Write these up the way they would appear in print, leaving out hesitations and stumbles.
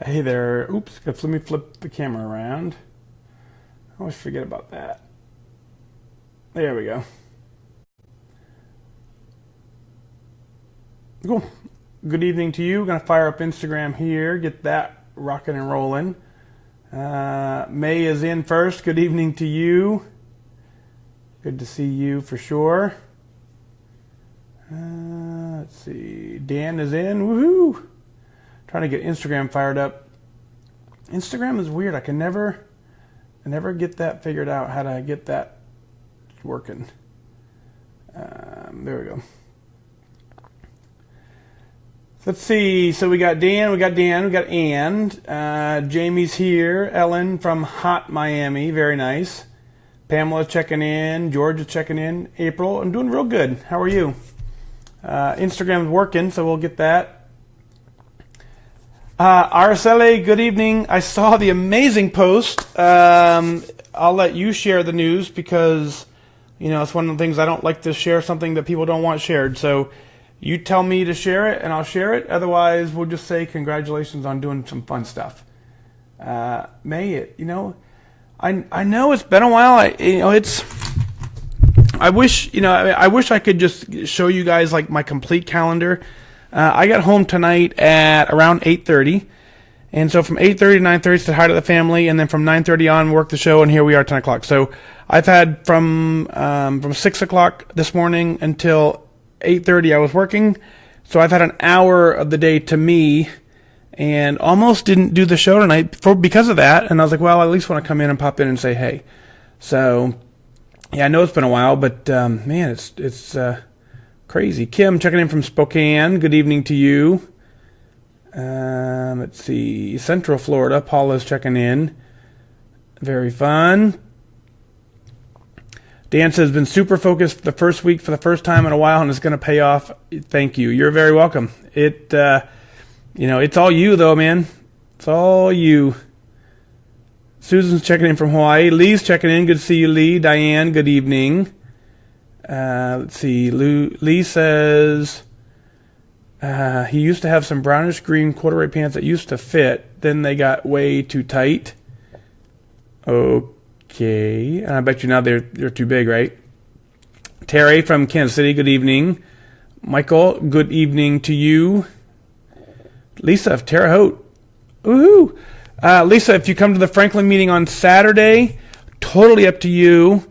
Hey there. Oops, let me flip the camera around. I always forget about that. There we go. Cool. Good evening to you. Gonna fire up Instagram here, get that rocking and rolling. May is in first. Good evening to you. Good to see you for sure. Let's see. Dan is in. Woohoo! Trying to get Instagram fired up. Instagram is weird. I never get that figured out, how to get that working. There we go. Let's see. So we got Dan, we got Ann. Jamie's here. Ellen from hot Miami. Very nice. Pamela checking in. George is checking in. April, I'm doing real good. How are you? Instagram's working, so we'll get that. Araceli, good evening. I saw the amazing post. I'll let you share the news because, it's one of the things I don't like to share something that people don't want shared. So you tell me to share it and I'll share it. Otherwise, we'll just say congratulations on doing some fun stuff. May it, I know it's been a while. I wish I could just show you guys like my complete calendar. I got home tonight at around 8:30, and so from 8:30 to 9:30 said hi to the family, and then from 9:30 on worked the show, and here we are 10 o'clock. So I've had from 6 o'clock this morning until 8:30 I was working, so I've had an hour of the day to me, and almost didn't do the show tonight because of that. And I was like, well, I at least want to come in and pop in and say hey. So yeah, I know it's been a while, but man, it's crazy. Kim checking in from Spokane. Good evening to you. Let's see. Central Florida. Paula's checking in. Very fun. Dan says, been super focused the first week for the first time in a while, and it's going to pay off. Thank you. You're very welcome. It's all you though, man. It's all you. Susan's checking in from Hawaii. Lee's checking in. Good to see you, Lee. Diane, good evening. Let's see. Lee says he used to have some brownish green corduroy pants that used to fit. Then they got way too tight. Okay. And I bet you now they're too big, right? Terry from Kansas City, good evening. Michael, good evening to you. Lisa of Terre Haute. Woohoo! Lisa, if you come to the Franklin meeting on Saturday, totally up to you.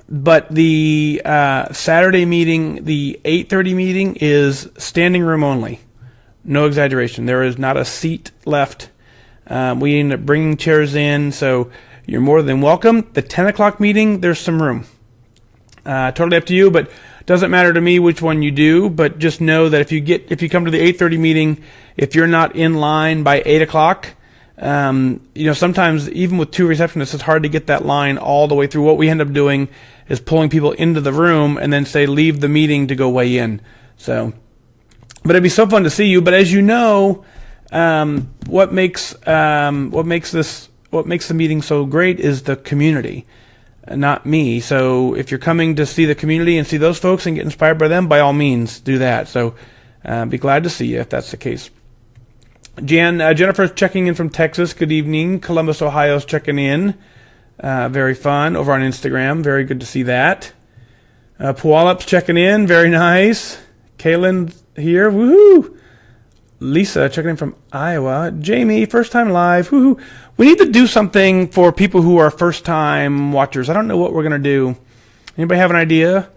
But the Saturday meeting, the 8:30 meeting, is standing room only. No exaggeration. There is not a seat left. We end up bringing chairs in, so you're more than welcome. The 10 o'clock meeting, there's some room. Totally up to you, but doesn't matter to me which one you do. But just know that if you come to the 8:30 meeting, if you're not in line by 8 o'clock, sometimes even with two receptionists, it's hard to get that line all the way through. What we end up doing is pulling people into the room and then say leave the meeting to go way in. So, but it'd be so fun to see you. But as you know, what makes the meeting so great is the community, not me. So if you're coming to see the community and see those folks and get inspired by them, by all means do that. So be glad to see you if that's the case. Jennifer's checking in from Texas. Good evening. Columbus, Ohio's checking in. Very fun over on Instagram. Very good to see that. Puyallup's checking in. Very nice. Kaylin's here. Woohoo! Lisa checking in from Iowa. Jamie, first time live. Woohoo! We need to do something for people who are first time watchers. I don't know what we're gonna do. Anybody have an idea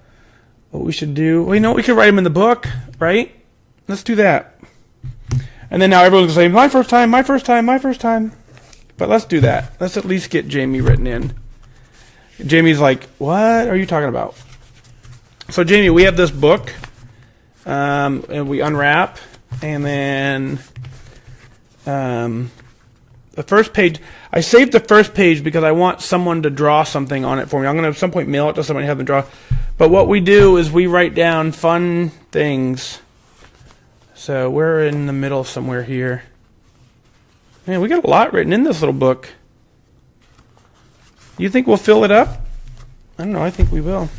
what we should do? Well, we could write them in the book, right? Let's do that. And then now everyone's going to say, my first time, my first time, my first time. But let's do that. Let's at least get Jamie written in. Jamie's like, what are you talking about? So, Jamie, we have this book. And we unwrap. And then the first page, I saved the first page because I want someone to draw something on it for me. I'm going to at some point mail it to somebody and have them draw. But what we do is we write down fun things. So we're in the middle somewhere here. Man, we got a lot written in this little book. You think we'll fill it up? I don't know. I think we will.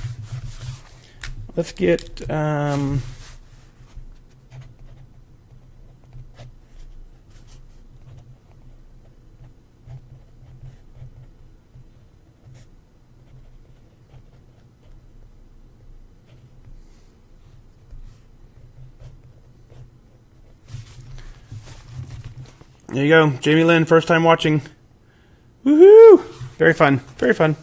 Let's get There you go. Jamie Lynn, first time watching. Woohoo! Very fun. Very fun.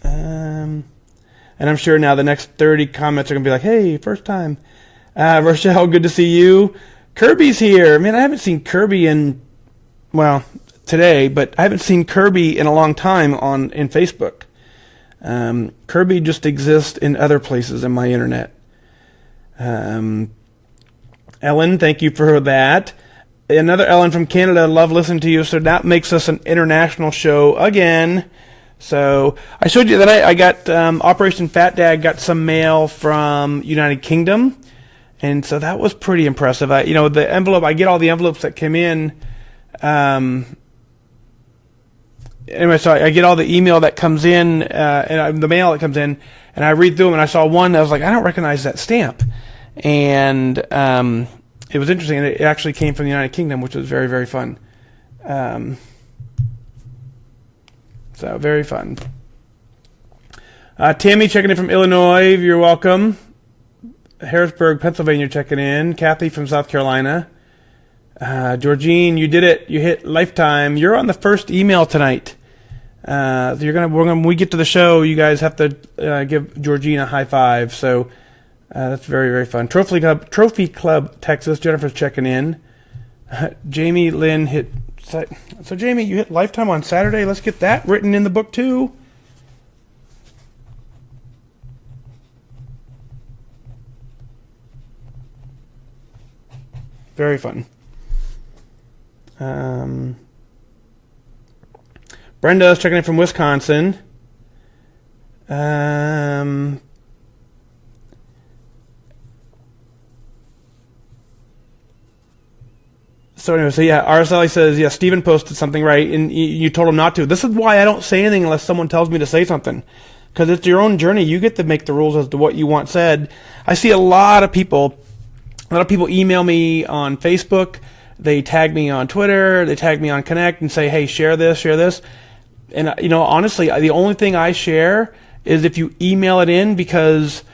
And I'm sure now the next 30 comments are going to be like, hey, first time. Rochelle, good to see you. Kirby's here. Man, I haven't seen Kirby today, but I haven't seen Kirby in a long time in Facebook. Kirby just exists in other places in my internet. Ellen, thank you for that. Another Ellen from Canada, love listening to you. So that makes us an international show again. So I showed you that I got Operation Fat Dad got some mail from United Kingdom, and so that was pretty impressive. The envelope, I get all the envelopes that came in. Anyway, so I get all the email that comes in, and the mail that comes in, and I read through them, and I saw one that I was like, I don't recognize that stamp, and it was interesting. It actually came from the United Kingdom, which was very, very fun. So very fun. Tammy checking in from Illinois. You're welcome. Harrisburg, Pennsylvania checking in. Kathy from South Carolina. Georgine, you did it. You hit lifetime. You're on the first email tonight. When we get to the show, you guys have to give Georgine a high five. So that's very, very fun. Trophy Club, Texas. Jennifer's checking in. Jamie Lynn hit. So Jamie, you hit lifetime on Saturday. Let's get that written in the book too. Very fun. Brenda's checking in from Wisconsin. So anyway, RSLI says, yeah, Steven posted something right, and you told him not to. This is why I don't say anything unless someone tells me to say something, because it's your own journey. You get to make the rules as to what you want said. I see a lot of people email me on Facebook. They tag me on Twitter. They tag me on Connect and say, hey, share this. And, honestly, the only thing I share is if you email it in, because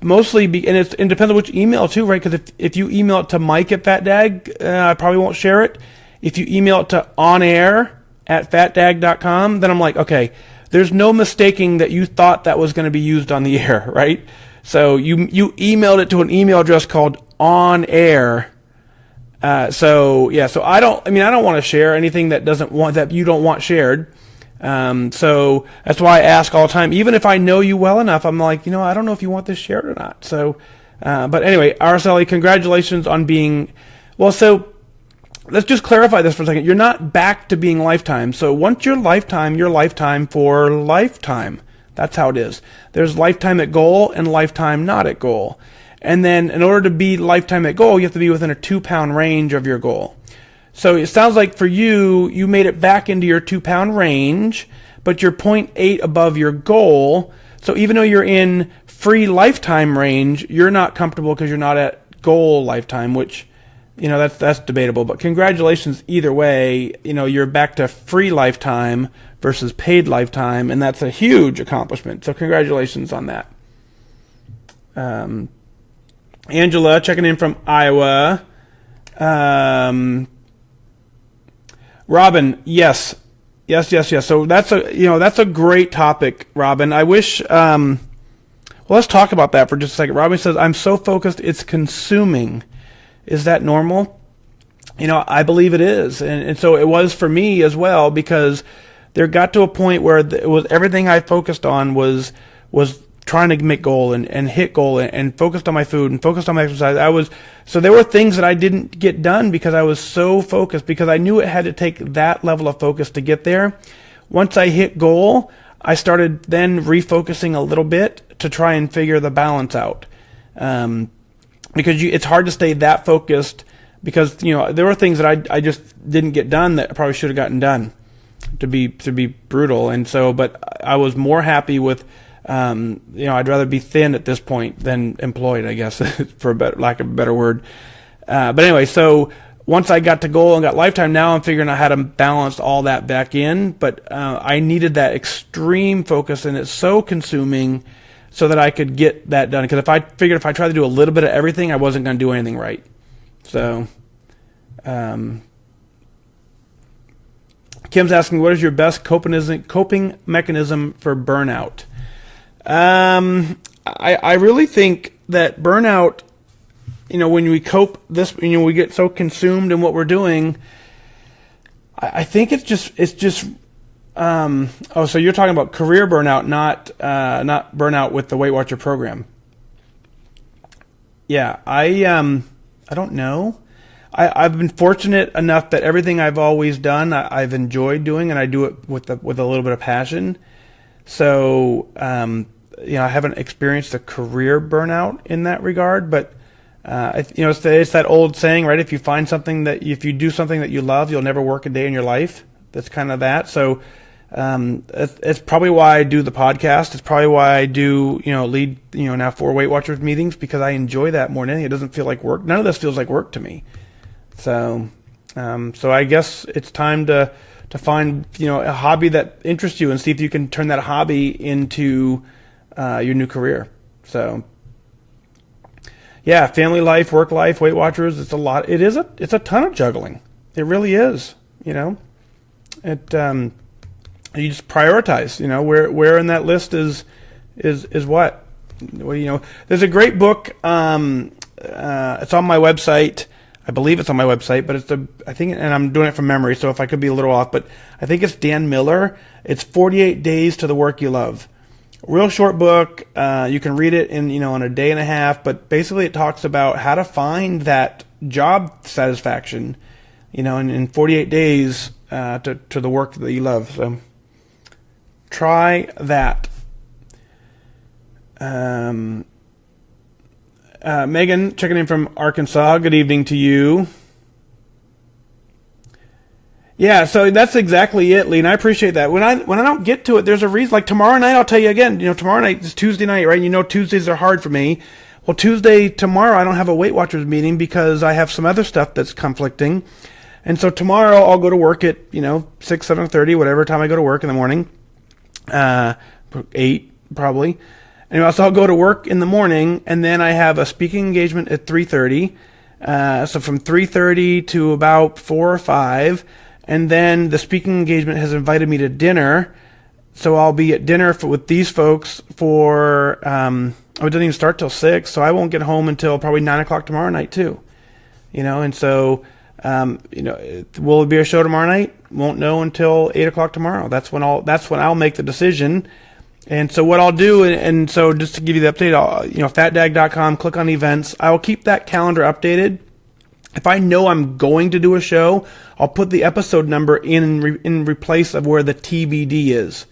mostly, and it depends on which email too, right? Because if you email it to Mike at FatDag, I probably won't share it. If you email it to onair@fatdag.com, then I'm like, okay, there's no mistaking that you thought that was going to be used on the air, right? So you emailed it to an email address called onair. So I don't want to share anything that you don't want shared. So that's why I ask all the time, even if I know you well enough, I'm like, I don't know if you want this shared or not. So, but anyway, RSLE, congratulations on being, so let's just clarify this for a second. You're not back to being lifetime. So once you're lifetime for lifetime. That's how it is. There's lifetime at goal and lifetime not at goal. And then in order to be lifetime at goal, you have to be within a 2-pound range of your goal. So it sounds like for you made it back into your 2-pound range, but you're 0.8 above your goal. So even though you're in free lifetime range, you're not comfortable because you're not at goal lifetime, which, that's debatable. But congratulations either way. You're back to free lifetime versus paid lifetime, and that's a huge accomplishment. So congratulations on that. Angela checking in from Iowa. Robin, yes. So that's a great topic, Robin. I wish, let's talk about that for just a second. Robin says, I'm so focused, it's consuming. Is that normal? I believe it is. And so it was for me as well, because there got to a point where it was everything I focused on was trying to make goal and hit goal and focused on my food and focused on my exercise. So there were things that I didn't get done because I was so focused, because I knew it had to take that level of focus to get there. Once I hit goal, I started then refocusing a little bit to try and figure the balance out. Because it's hard to stay that focused, because, there were things that I just didn't get done that I probably should have gotten done, to be brutal. And so, but I was more happy with, I'd rather be thin at this point than employed, I guess, for lack of a better word. But anyway, so once I got to goal and got lifetime, now I'm figuring out how to balance all that back in. But I needed that extreme focus, and it's so consuming, so that I could get that done. Because if I tried to do a little bit of everything, I wasn't going to do anything right. So, Kim's asking, what is your best coping mechanism for burnout? I really think that burnout, when we cope this, we get so consumed in what we're doing. I think it's just. So you're talking about career burnout, not burnout with the Weight Watcher program. Yeah, I don't know. I've been fortunate enough that everything I've always done, I've enjoyed doing, and I do it with a little bit of passion. So, I haven't experienced a career burnout in that regard, but it's that old saying, right? If you do something that you love, you'll never work a day in your life. That's kind of that. So, it's probably why I do the podcast. It's probably why I do, lead, now 4 Weight Watchers meetings, because I enjoy that more than anything. It doesn't feel like work. None of this feels like work to me. So I guess it's time to find, a hobby that interests you and see if you can turn that hobby into, your new career. So, yeah, family life, work life, Weight Watchers, it's a lot. It's a ton of juggling. It really is, you just prioritize, where in that list is what? Well, there's a great book, it's on my website. I believe it's on my website, but I think, and I'm doing it from memory, so if I could be a little off, but I think it's Dan Miller. It's 48 Days to the Work You Love. Real short book. You can read it in a day and a half, but basically it talks about how to find that job satisfaction, in 48 days to the work that you love. So try that. Megan, checking in from Arkansas. Good evening to you. Yeah, so that's exactly it, Lee, and I appreciate that. When I don't get to it, there's a reason. Like tomorrow night, I'll tell you again. Tomorrow night is Tuesday night, right? Tuesdays are hard for me. Well, tomorrow I don't have a Weight Watchers meeting because I have some other stuff that's conflicting, and so tomorrow I'll go to work at 6:30, whatever time I go to work in the morning, 8 probably. Anyway, so I'll go to work in the morning, and then I have a speaking engagement at 3:30. So from 3:30 to about 4 or 5. And then the speaking engagement has invited me to dinner, so I'll be at dinner with these folks for, it doesn't even start till 6, so I won't get home until probably 9 o'clock tomorrow night too. And so, will it be a show tomorrow night? Won't know until 8 o'clock tomorrow. That's when I'll make the decision. And so what I'll do, and so just to give you the update, fatdag.com, click on events. I will keep that calendar updated. If I know I'm going to do a show, I'll put the episode number in replace of where the TBD is.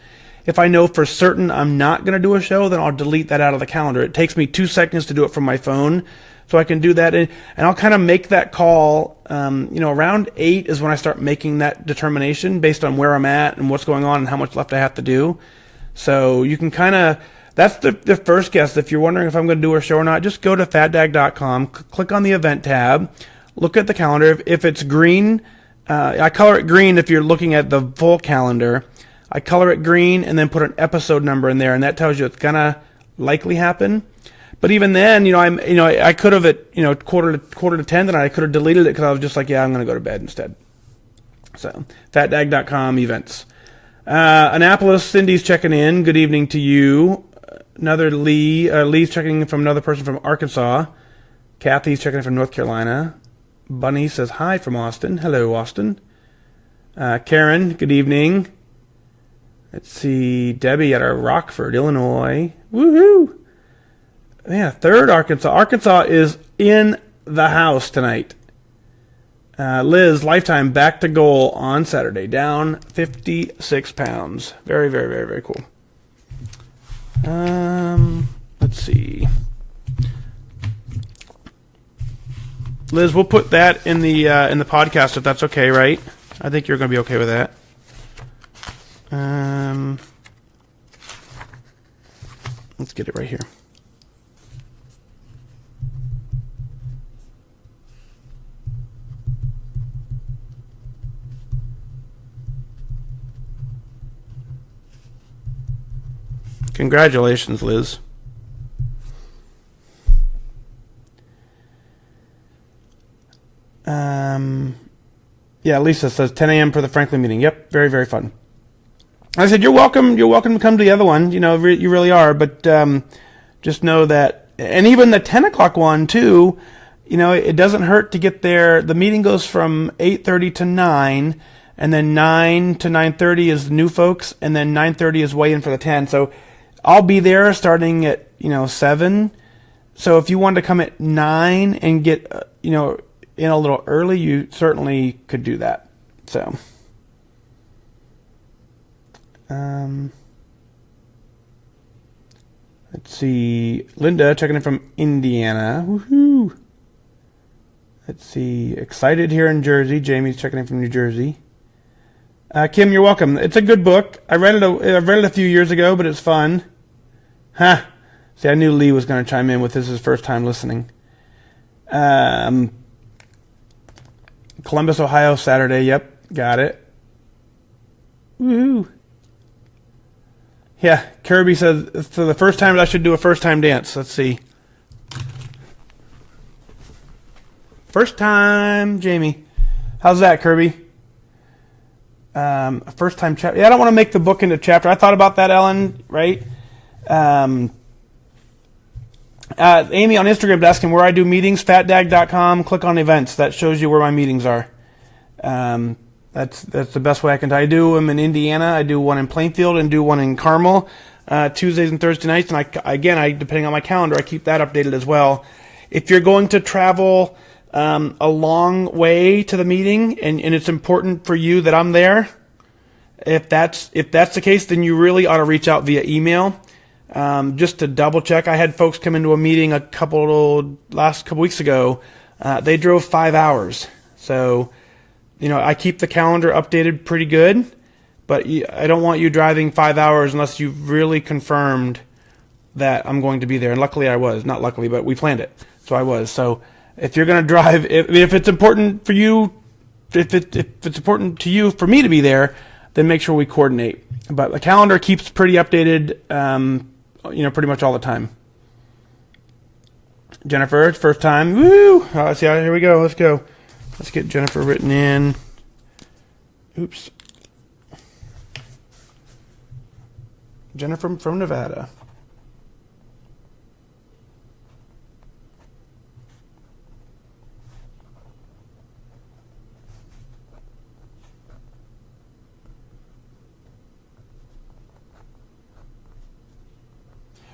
If I know for certain I'm not going to do a show, then I'll delete that out of the calendar. It takes me 2 seconds to do it from my phone, so I can do that. And I'll kind of make that call, around 8 is when I start making that determination based on where I'm at and what's going on and how much left I have to do. So you can that's the first guess. If you're wondering if I'm going to do a show or not, just go to fatdag.com, click on the event tab, look at the calendar. If it's green, I color it green if you're looking at the full calendar. I color it green and then put an episode number in there, and that tells you it's going to likely happen. But even then, I could have at, quarter to 10 tonight, I could have deleted it because I was just like, yeah, I'm going to go to bed instead. So, fatdag.com events. Annapolis, Cindy's checking in. Good evening to you. Another Lee. Lee's checking in from another person from Arkansas. Kathy's checking in from North Carolina. Bunny says hi from Austin. Hello, Austin. Karen, good evening. Let's see. Debbie at our Rockford, Illinois. Woohoo! Yeah, third Arkansas. Arkansas is in the house tonight. Liz, lifetime back to goal on Saturday, down 56 pounds. Very, very, very, very cool. Let's see. Liz, we'll put that in the podcast if that's okay, right? I think you're going to be okay with that. Let's get it right here. Congratulations, Liz. Yeah, Lisa says 10 a.m. for the Franklin meeting. Yep, very, very fun. I said, you're welcome to come to the other one. You know, you really are. But just know that, and even the 10 o'clock one, too, you know, it doesn't hurt to get there. The meeting goes from 8:30 to 9, and then 9 to 9:30 is the new folks, and then 9:30 is weigh-in for the 10. So I'll be there starting at, 7. So if you wanted to come at 9 and get, in a little early, you certainly could do that. So, let's see. Linda checking in from Indiana. Woohoo! Let's see. Excited here in Jersey. Jamie's checking in from New Jersey. Kim, you're welcome. It's a good book. I read it a few years ago, but it's fun. Ha! See, I knew Lee was going to chime in with this his first time listening. Columbus, Ohio, Saturday. Yep, got it. Woohoo! Yeah, Kirby says for the first time I should do a first time dance. Let's see. First time, Jamie. How's that, Kirby? First time chapter. Yeah, I don't want to make the book into chapter. I thought about that, Ellen. Right? Amy on Instagram is asking where I do meetings. Fatdag.com. Click on events. That shows you where my meetings are. That's the best way I can. I do them in Indiana. I do one in Plainfield and do one in Carmel. Tuesdays and Thursday nights. And I depending on my calendar, I keep that updated as well. If you're going to travel a long way to the meeting and it's important for you that I'm there, if that's the case, then you really ought to reach out via email. Just to double check. I had folks come into a meeting last couple weeks ago. They drove 5 hours. So, I keep the calendar updated pretty good, but I don't want you driving 5 hours unless you've really confirmed that I'm going to be there. And luckily I was. Not luckily, but we planned it. So I was. So if you're going to drive, if it's important for you, if it's important to you for me to be there, then make sure we coordinate. But the calendar keeps pretty updated, pretty much all the time. Jennifer, it's first time. Woo! See, here we go. Let's go. Let's get Jennifer written in. Oops. Jennifer from Nevada.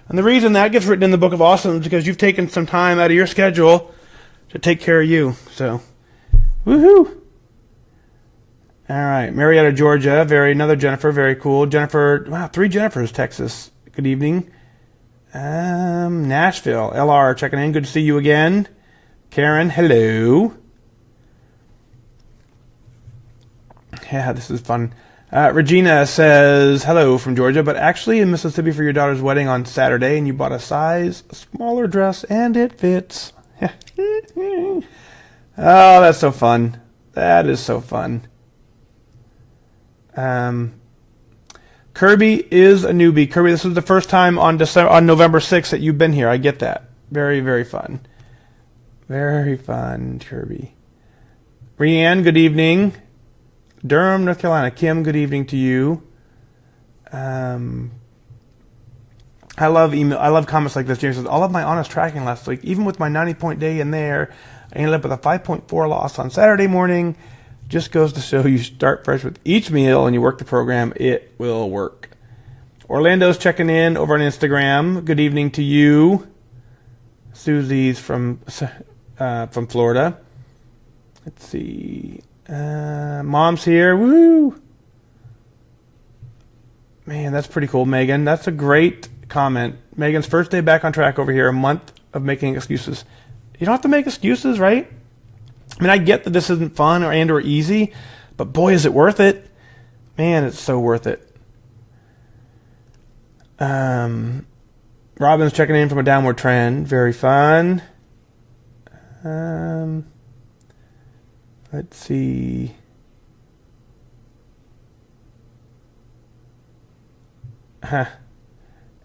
And the reason that gets written in the Book of Awesome is because you've taken some time out of your schedule to take care of you. So, woohoo! All right, Marietta, Georgia. Another Jennifer, very cool. Jennifer, wow, 3 Jennifers, Texas. Good evening. Nashville, LR, checking in. Good to see you again. Karen, hello. Yeah, this is fun. Regina says, hello from Georgia, but actually in Mississippi for your daughter's wedding on Saturday, and you bought a size smaller dress, and it fits. Oh, that's so fun. That is so fun. Kirby is a newbie. Kirby, this is the first time on November 6th that you've been here. I get that. Very, very fun. Very fun, Kirby. Rianne, good evening. Durham, North Carolina. Kim, good evening to you. I love email. I love comments like this. James says, all of my honest tracking last week, even with my 90-point day in there, I ended up with a 5.4 loss on Saturday morning. Just goes to show you start fresh with each meal and you work the program, it will work. Orlando's checking in over on Instagram. Good evening to you. Susie's from Florida. Let's see. Mom's here. Woo! Man, that's pretty cool, Megan. That's a great comment. Megan's first day back on track over here, a month of making excuses. You don't have to make excuses, right? I mean, I get that this isn't fun or easy, but boy, is it worth it. Man, it's so worth it. Robin's checking in from a downward trend. Very fun. Let's see.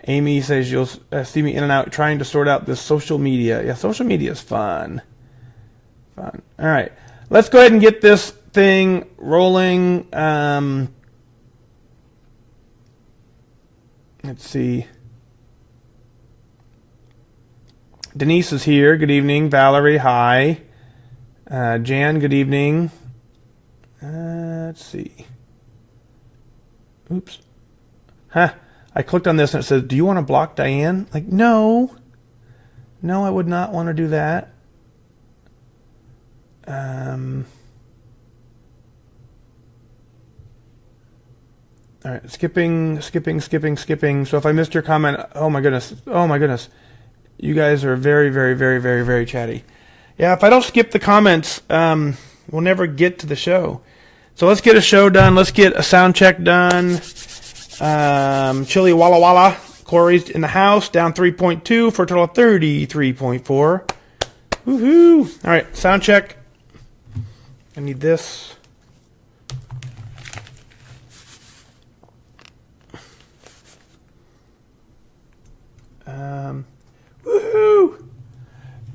Amy says you'll see me in and out trying to sort out this social media. Yeah, social media is fun. Fun. All right. Let's go ahead and get this thing rolling. Let's see. Denise is here. Good evening. Valerie, hi. Jan, good evening. Let's see. Oops. Huh. I clicked on this and it says, do you want to block Diane? Like, no. No, I would not want to do that. All right, skipping. So if I missed your comment, oh my goodness. You guys are very, very, very, very, very chatty. Yeah, if I don't skip the comments, we'll never get to the show. So let's get a show done. Let's get a sound check done. Chili Walla Walla. Corey's in the house, down 3.2 for a total of 33.4. Woohoo! All right, sound check. I need this. Woohoo!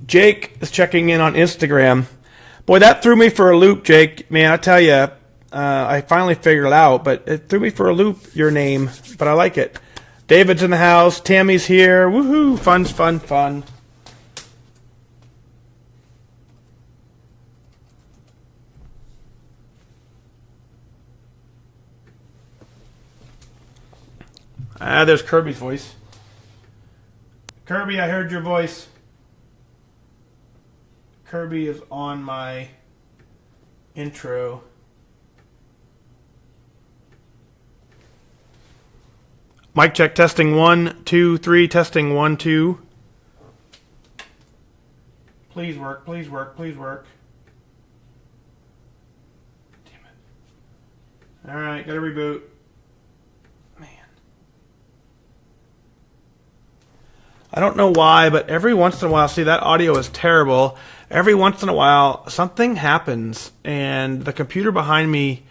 Jake is checking in on Instagram. Boy, that threw me for a loop, Jake. Man, I tell you, I finally figured it out, but it threw me for a loop, your name. But I like it. David's in the house. Tammy's here. Woohoo! Fun. There's Kirby's voice. Kirby, I heard your voice. Kirby is on my intro. Mic check, testing 1, 2, 3, testing 1, 2. Please work. Damn it. Alright, gotta reboot. Man. I don't know why, but every once in a while, see, that audio is terrible. Every once in a while, something happens, and the computer behind me,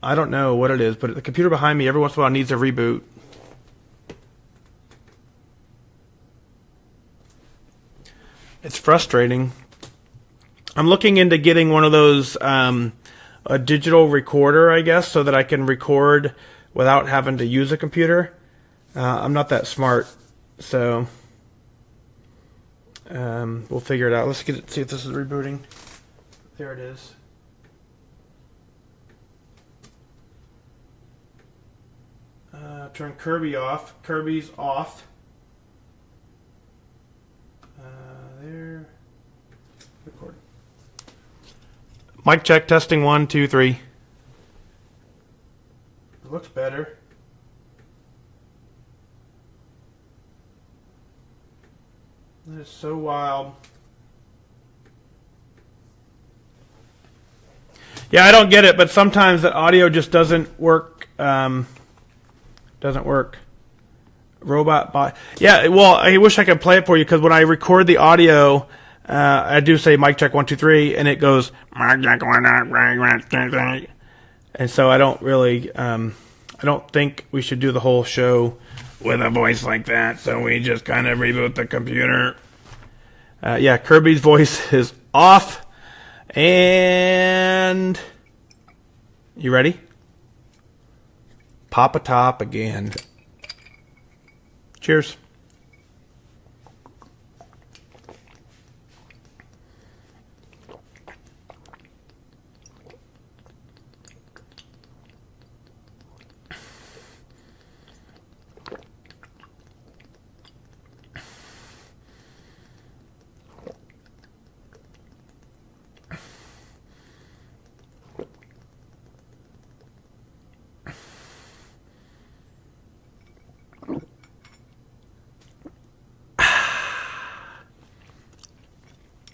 I don't know what it is, but the computer behind me every once in a while needs a reboot. It's frustrating. I'm looking into getting one of those, a digital recorder, I guess, so that I can record without having to use a computer. I'm not that smart, so we'll figure it out. Let's see if this is rebooting. There it is. Turn Kirby off. Kirby's off. There. Record. Mic check, testing 1, 2, 3. It looks better. That is so wild. Yeah, I don't get it, but sometimes the audio just doesn't work. Doesn't work. Robot bot. Yeah, well, I wish I could play it for you, because when I record the audio, I do say mic check 1, 2, 3, and it goes mic check 1, 2, 3. And so I don't really, I don't think we should do the whole show with a voice like that. So we just kind of reboot the computer. Yeah, Kirby's voice is off. And you ready? Pop a top again. Cheers.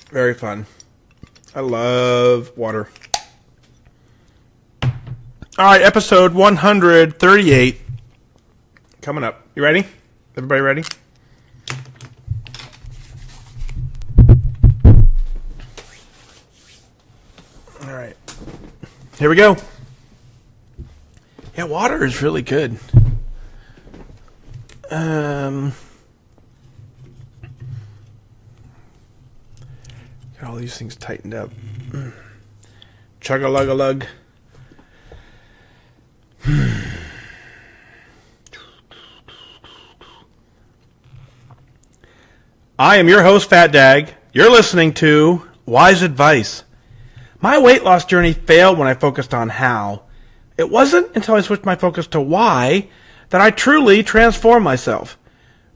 Very fun. I love water. All right, episode 138 coming up. You ready? Everybody ready? All right. Here we go. Yeah, water is really good. Got all these things tightened up. Chug-a-lug-a-lug. I am your host, Fat Dag. You're listening to Wise Advice. My weight loss journey failed when I focused on how. It wasn't until I switched my focus to why that I truly transformed myself.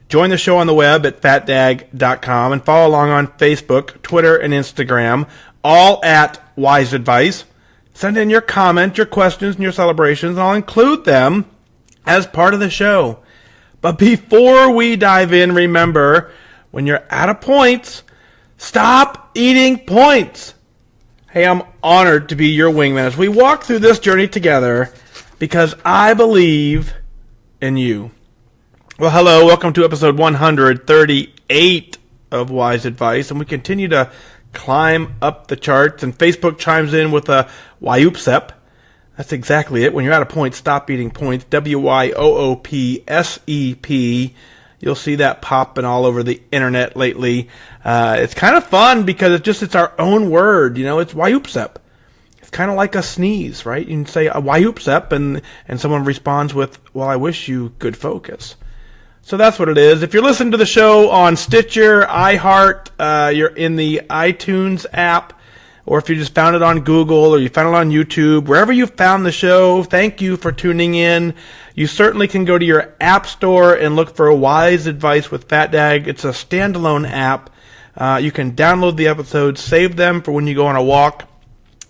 Join the show on the web at fatdag.com and follow along on Facebook, Twitter, and Instagram, all at Wise Advice. Send in your comments, your questions, and your celebrations, and I'll include them as part of the show. But before we dive in, remember, when you're out of points, stop eating points. Hey, I'm honored to be your wingman as we walk through this journey together because I believe in you. Well, hello, welcome to episode 138 of Wise Advice, and we continue to climb up the charts, and Facebook chimes in with a Wyoopsep. That's exactly it. When you're out of points, stop eating points. WYOOPSEP. You'll see that popping all over the internet lately. It's kind of fun because it's our own word. You know, it's Wyoopsep. It's kind of like a sneeze, right? You can say a Wyoopsep and someone responds with, well, I wish you good focus. So that's what it is. If you're listening to the show on Stitcher, iHeart, you're in the iTunes app, or if you just found it on Google or you found it on YouTube, wherever you found the show, thank you for tuning in. You certainly can go to your app store and look for Wise Advice with Fat Dag. It's a standalone app. You can download the episodes, save them for when you go on a walk.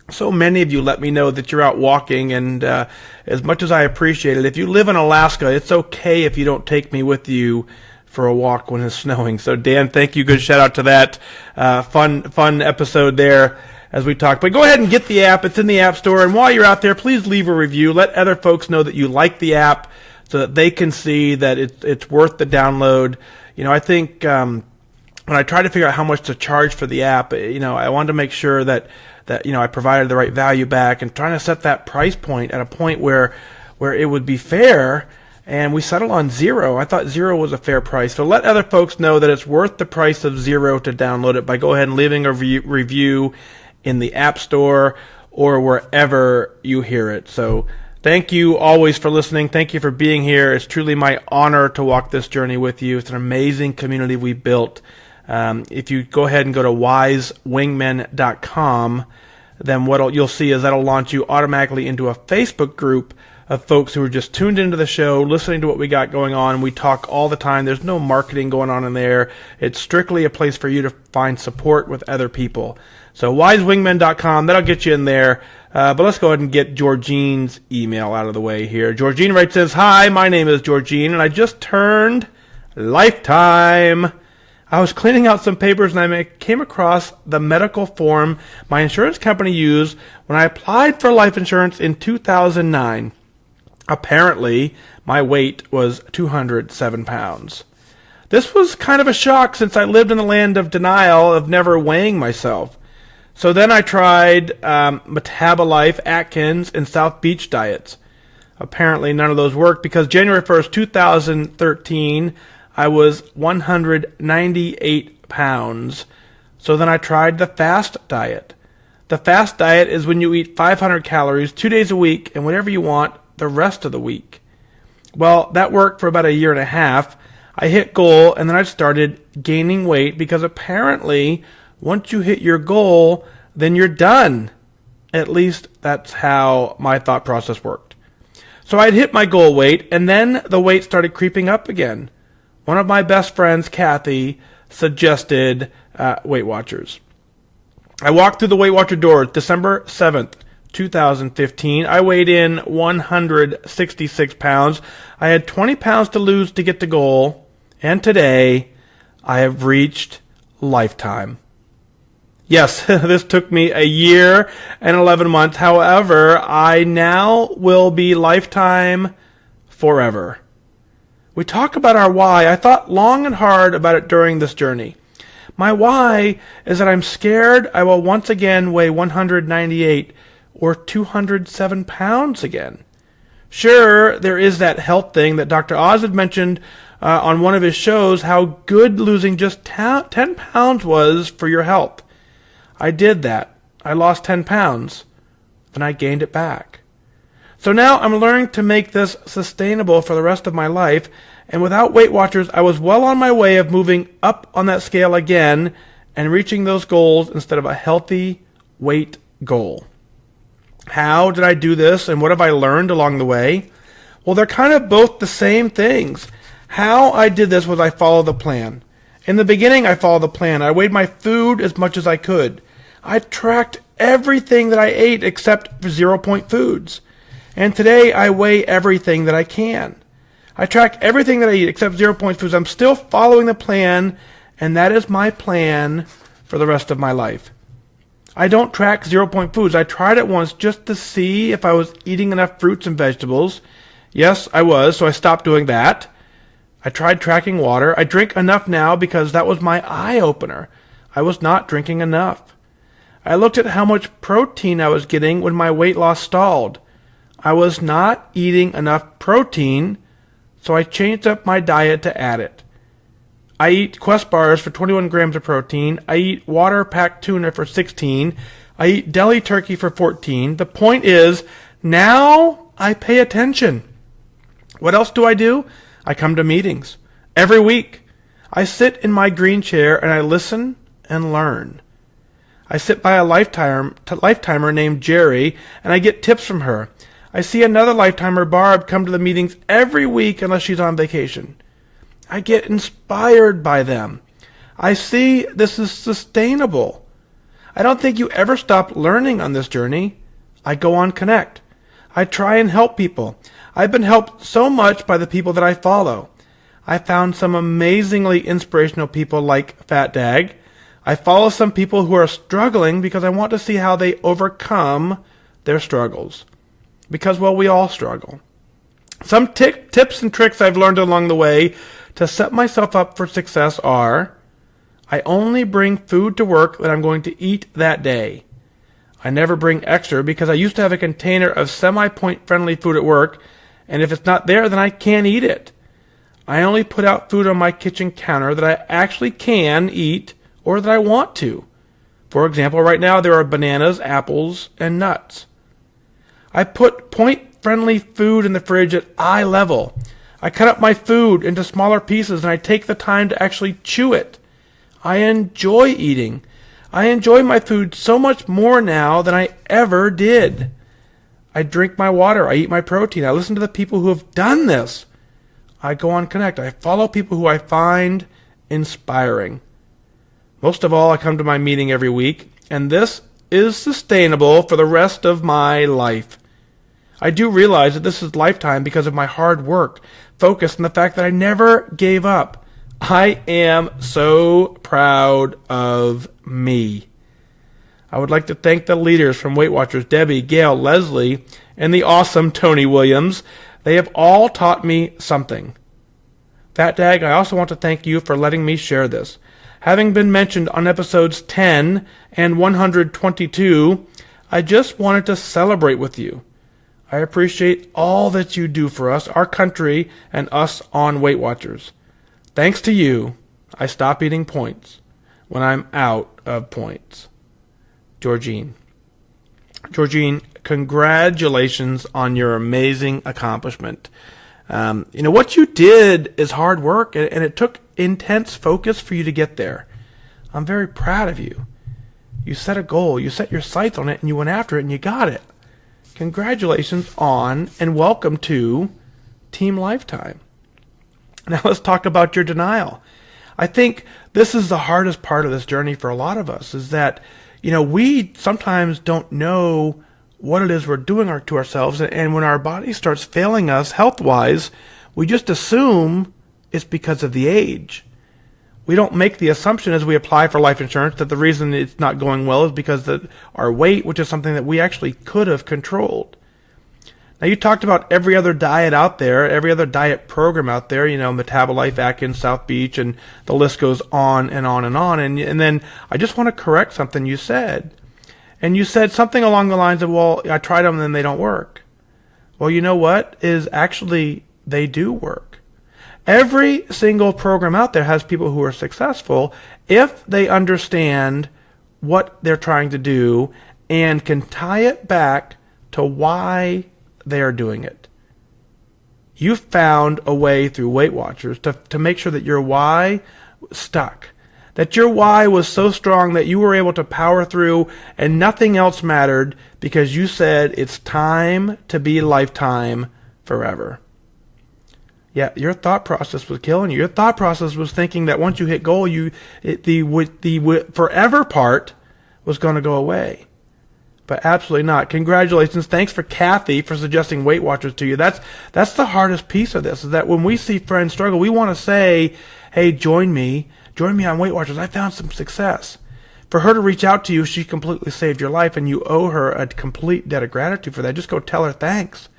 So many of you let me know that you're out walking, and as much as I appreciate it, if you live in Alaska, it's okay if you don't take me with you for a walk when it's snowing. So Dan, thank you. Good shout out to that. Fun episode there as we talk. But go ahead and get the app. It's in the App Store. And while you're out there, please leave a review. Let other folks know that you like the app so that they can see that it's worth the download. You know, I think when I tried to figure out how much to charge for the app, you know, I wanted to make sure that you know, I provided the right value back, and trying to set that price point at a point where it would be fair. And we settled on $0. I thought $0 was a fair price. So let other folks know that it's worth the price of $0 to download it by go ahead and leaving a review in the App Store or wherever you hear it. So thank you always for listening. Thank you for being here. It's truly my honor to walk this journey with you. It's an amazing community we built. If you go ahead and go to wisewingmen.com, then what you'll see is that'll launch you automatically into a Facebook group of folks who are just tuned into the show, listening to what we got going on. We talk all the time. There's no marketing going on in there. It's strictly a place for you to find support with other people. So wisewingmen.com, that'll get you in there. But let's go ahead and get Georgine's email out of the way here. Georgine writes, says, hi, my name is Georgine, and I just turned lifetime. I was cleaning out some papers and I came across the medical form my insurance company used when I applied for life insurance in 2009. Apparently, my weight was 207 pounds. This was kind of a shock since I lived in the land of denial of never weighing myself. So then I tried Metabolife, Atkins, and South Beach diets. Apparently, none of those worked because January 1st, 2013, I was 198 pounds. So then I tried the fast diet. The fast diet is when you eat 500 calories 2 days a week and whatever you want the rest of the week. Well, that worked for about a year and a half. I hit goal and then I started gaining weight because apparently once you hit your goal, then you're done. At least that's how my thought process worked. So I'd hit my goal weight and then the weight started creeping up again. One of my best friends, Kathy, suggested Weight Watchers. I walked through the Weight Watcher doors December 7th, 2015. I weighed in 166 pounds. I had 20 pounds to lose to get to goal. And today, I have reached lifetime. Yes, this took me a year and 11 months. However, I now will be lifetime forever. We talk about our why. I thought long and hard about it during this journey. My why is that I'm scared I will once again weigh 198 or 207 pounds again. Sure, there is that health thing that Dr. Oz had mentioned on one of his shows, how good losing just 10 pounds was for your health. I did that. I lost 10 pounds. then I gained it back. So now I'm learning to make this sustainable for the rest of my life, and without Weight Watchers, I was well on my way of moving up on that scale again and reaching those goals instead of a healthy weight goal. How did I do this, and what have I learned along the way? Well, they're kind of both the same things. How I did this was I followed the plan. In the beginning, I followed the plan. I weighed my food as much as I could. I tracked everything that I ate except for 0-point foods. And today, I weigh everything that I can. I track everything that I eat except 0-point foods. I'm still following the plan, and that is my plan for the rest of my life. I don't track 0-point foods. I tried it once just to see if I was eating enough fruits and vegetables. Yes, I was, so I stopped doing that. I tried tracking water. I drink enough now because that was my eye-opener. I was not drinking enough. I looked at how much protein I was getting when my weight loss stalled. I was not eating enough protein, so I changed up my diet to add it. I eat Quest bars for 21 grams of protein. I eat water-packed tuna for 16. I eat deli turkey for 14. The point is, now I pay attention. What else do? I come to meetings every week. I sit in my green chair and I listen and learn. I sit by a lifetimer named Jerry, and I get tips from her. I see another lifetimer, Barb, come to the meetings every week unless she's on vacation. I get inspired by them. I see this is sustainable. I don't think you ever stop learning on this journey. I go on Connect. I try and help people. I've been helped so much by the people that I follow. I found some amazingly inspirational people like Fat Dag. I follow some people who are struggling because I want to see how they overcome their struggles. Because, well, we all struggle. Some tips and tricks I've learned along the way to set myself up for success are: I only bring food to work that I'm going to eat that day. I never bring extra because I used to have a container of semi-point friendly food at work, and if it's not there, then I can't eat it. I only put out food on my kitchen counter that I actually can eat or that I want to. For example, right now there are bananas, apples, and nuts. I put point-friendly food in the fridge at eye level. I cut up my food into smaller pieces and I take the time to actually chew it. I enjoy eating. I enjoy my food so much more now than I ever did. I drink my water. I eat my protein. I listen to the people who have done this. I go on Connect. I follow people who I find inspiring. Most of all, I come to my meeting every week, and this is sustainable for the rest of my life. I do realize that this is lifetime because of my hard work, focus, and the fact that I never gave up. I am so proud of me. I would like to thank the leaders from Weight Watchers, Debbie, Gail, Leslie, and the awesome Tony Williams. They have all taught me something. Fat Dag, I also want to thank you for letting me share this. Having been mentioned on episodes 10 and 122, I just wanted to celebrate with you. I appreciate all that you do for us, our country, and us on Weight Watchers. Thanks to you, I stop eating points when I'm out of points. Georgine, congratulations on your amazing accomplishment. What you did is hard work, and it took intense focus for you to get there. I'm very proud of you. You set a goal, you set your sights on it, and you went after it, and you got it. Congratulations on and welcome to Team Lifetime. Now let's talk about your denial. I think this is the hardest part of this journey for a lot of us, is that, we sometimes don't know what it is we're doing to ourselves, and when our body starts failing us health-wise, we just assume it's because of the age. We don't make the assumption as we apply for life insurance that the reason it's not going well is because of our weight, which is something that we actually could have controlled. Now, you talked about every other diet out there, every other diet program out there, Metabolife, Atkins, South Beach, and the list goes on and on and on. And then I just want to correct something you said. And you said something along the lines of, well, I tried them and then they don't work. Well, you know what? Actually, they do work. Every single program out there has people who are successful if they understand what they're trying to do and can tie it back to why they are doing it. You found a way through Weight Watchers to make sure that your why stuck. That your why was so strong that you were able to power through and nothing else mattered because you said it's time to be lifetime forever. Yeah, your thought process was killing you. Your thought process was thinking that once you hit goal, the forever part was going to go away. But absolutely not. Congratulations. Thanks for Kathy for suggesting Weight Watchers to you. That's the hardest piece of this, is that when we see friends struggle, we want to say, hey, join me on Weight Watchers. I found some success. For her to reach out to you, she completely saved your life, and you owe her a complete debt of gratitude for that. Just go tell her thanks.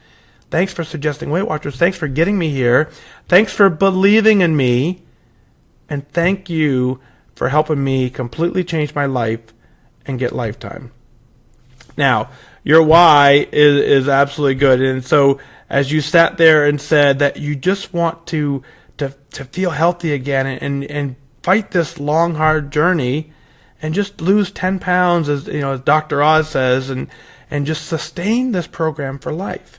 Thanks for suggesting Weight Watchers. Thanks for getting me here. Thanks for believing in me. And thank you for helping me completely change my life and get lifetime. Now, your why is absolutely good. And so as you sat there and said that you just want to feel healthy again and fight this long, hard journey and just lose 10 pounds, as Dr. Oz says, and just sustain this program for life.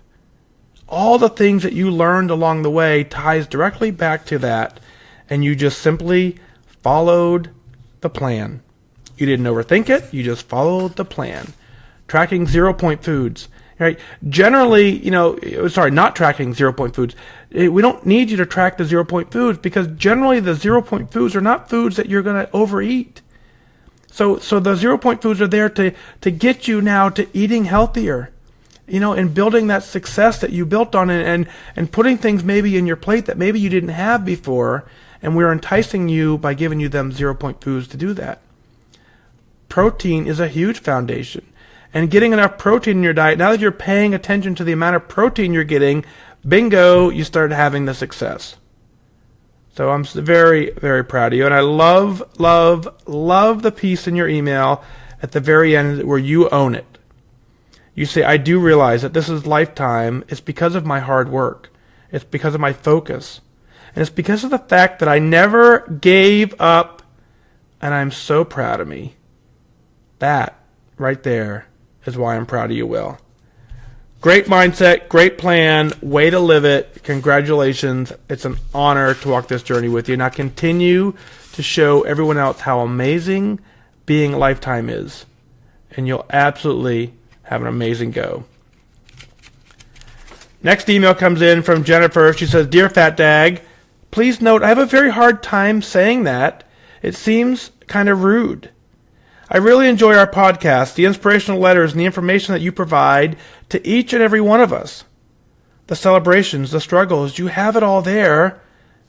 All the things that you learned along the way ties directly back to that, and you just simply followed the plan. You didn't overthink it, you just followed the plan. Tracking 0-point foods, right? Generally, not tracking 0-point foods. We don't need you to track the 0-point foods because generally the 0-point foods are not foods that you're going to overeat. So the 0-point foods are there to get you now to eating healthier, and building that success that you built on and putting things maybe in your plate that maybe you didn't have before, and we're enticing you by giving you them 0-point foods to do that. Protein is a huge foundation. And getting enough protein in your diet, now that you're paying attention to the amount of protein you're getting, bingo, you started having the success. So I'm very, very proud of you. And I love, love, love the piece in your email at the very end where you own it. You say, I do realize that this is lifetime. It's because of my hard work. It's because of my focus. And it's because of the fact that I never gave up, and I'm so proud of me. That right there is why I'm proud of you, Will. Great mindset, great plan, way to live it. Congratulations. It's an honor to walk this journey with you. Now continue to show everyone else how amazing being Lifetime is. And you'll absolutely have an amazing go. Next email comes in from Jennifer. She says, Dear Fat Dag, please note I have a very hard time saying that. It seems kind of rude. I really enjoy our podcast, the inspirational letters, and the information that you provide to each and every one of us. The celebrations, the struggles, you have it all there,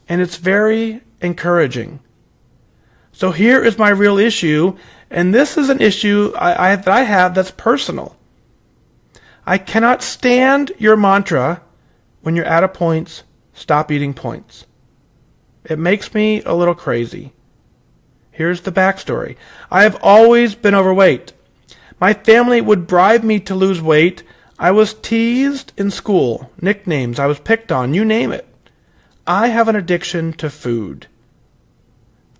and it's very encouraging. So here is my real issue, and this is an issue that I have that's personal. I cannot stand your mantra, when you're out of points, stop eating points. It makes me a little crazy. Here's the backstory. I have always been overweight. My family would bribe me to lose weight. I was teased in school, nicknames, I was picked on, you name it. I have an addiction to food.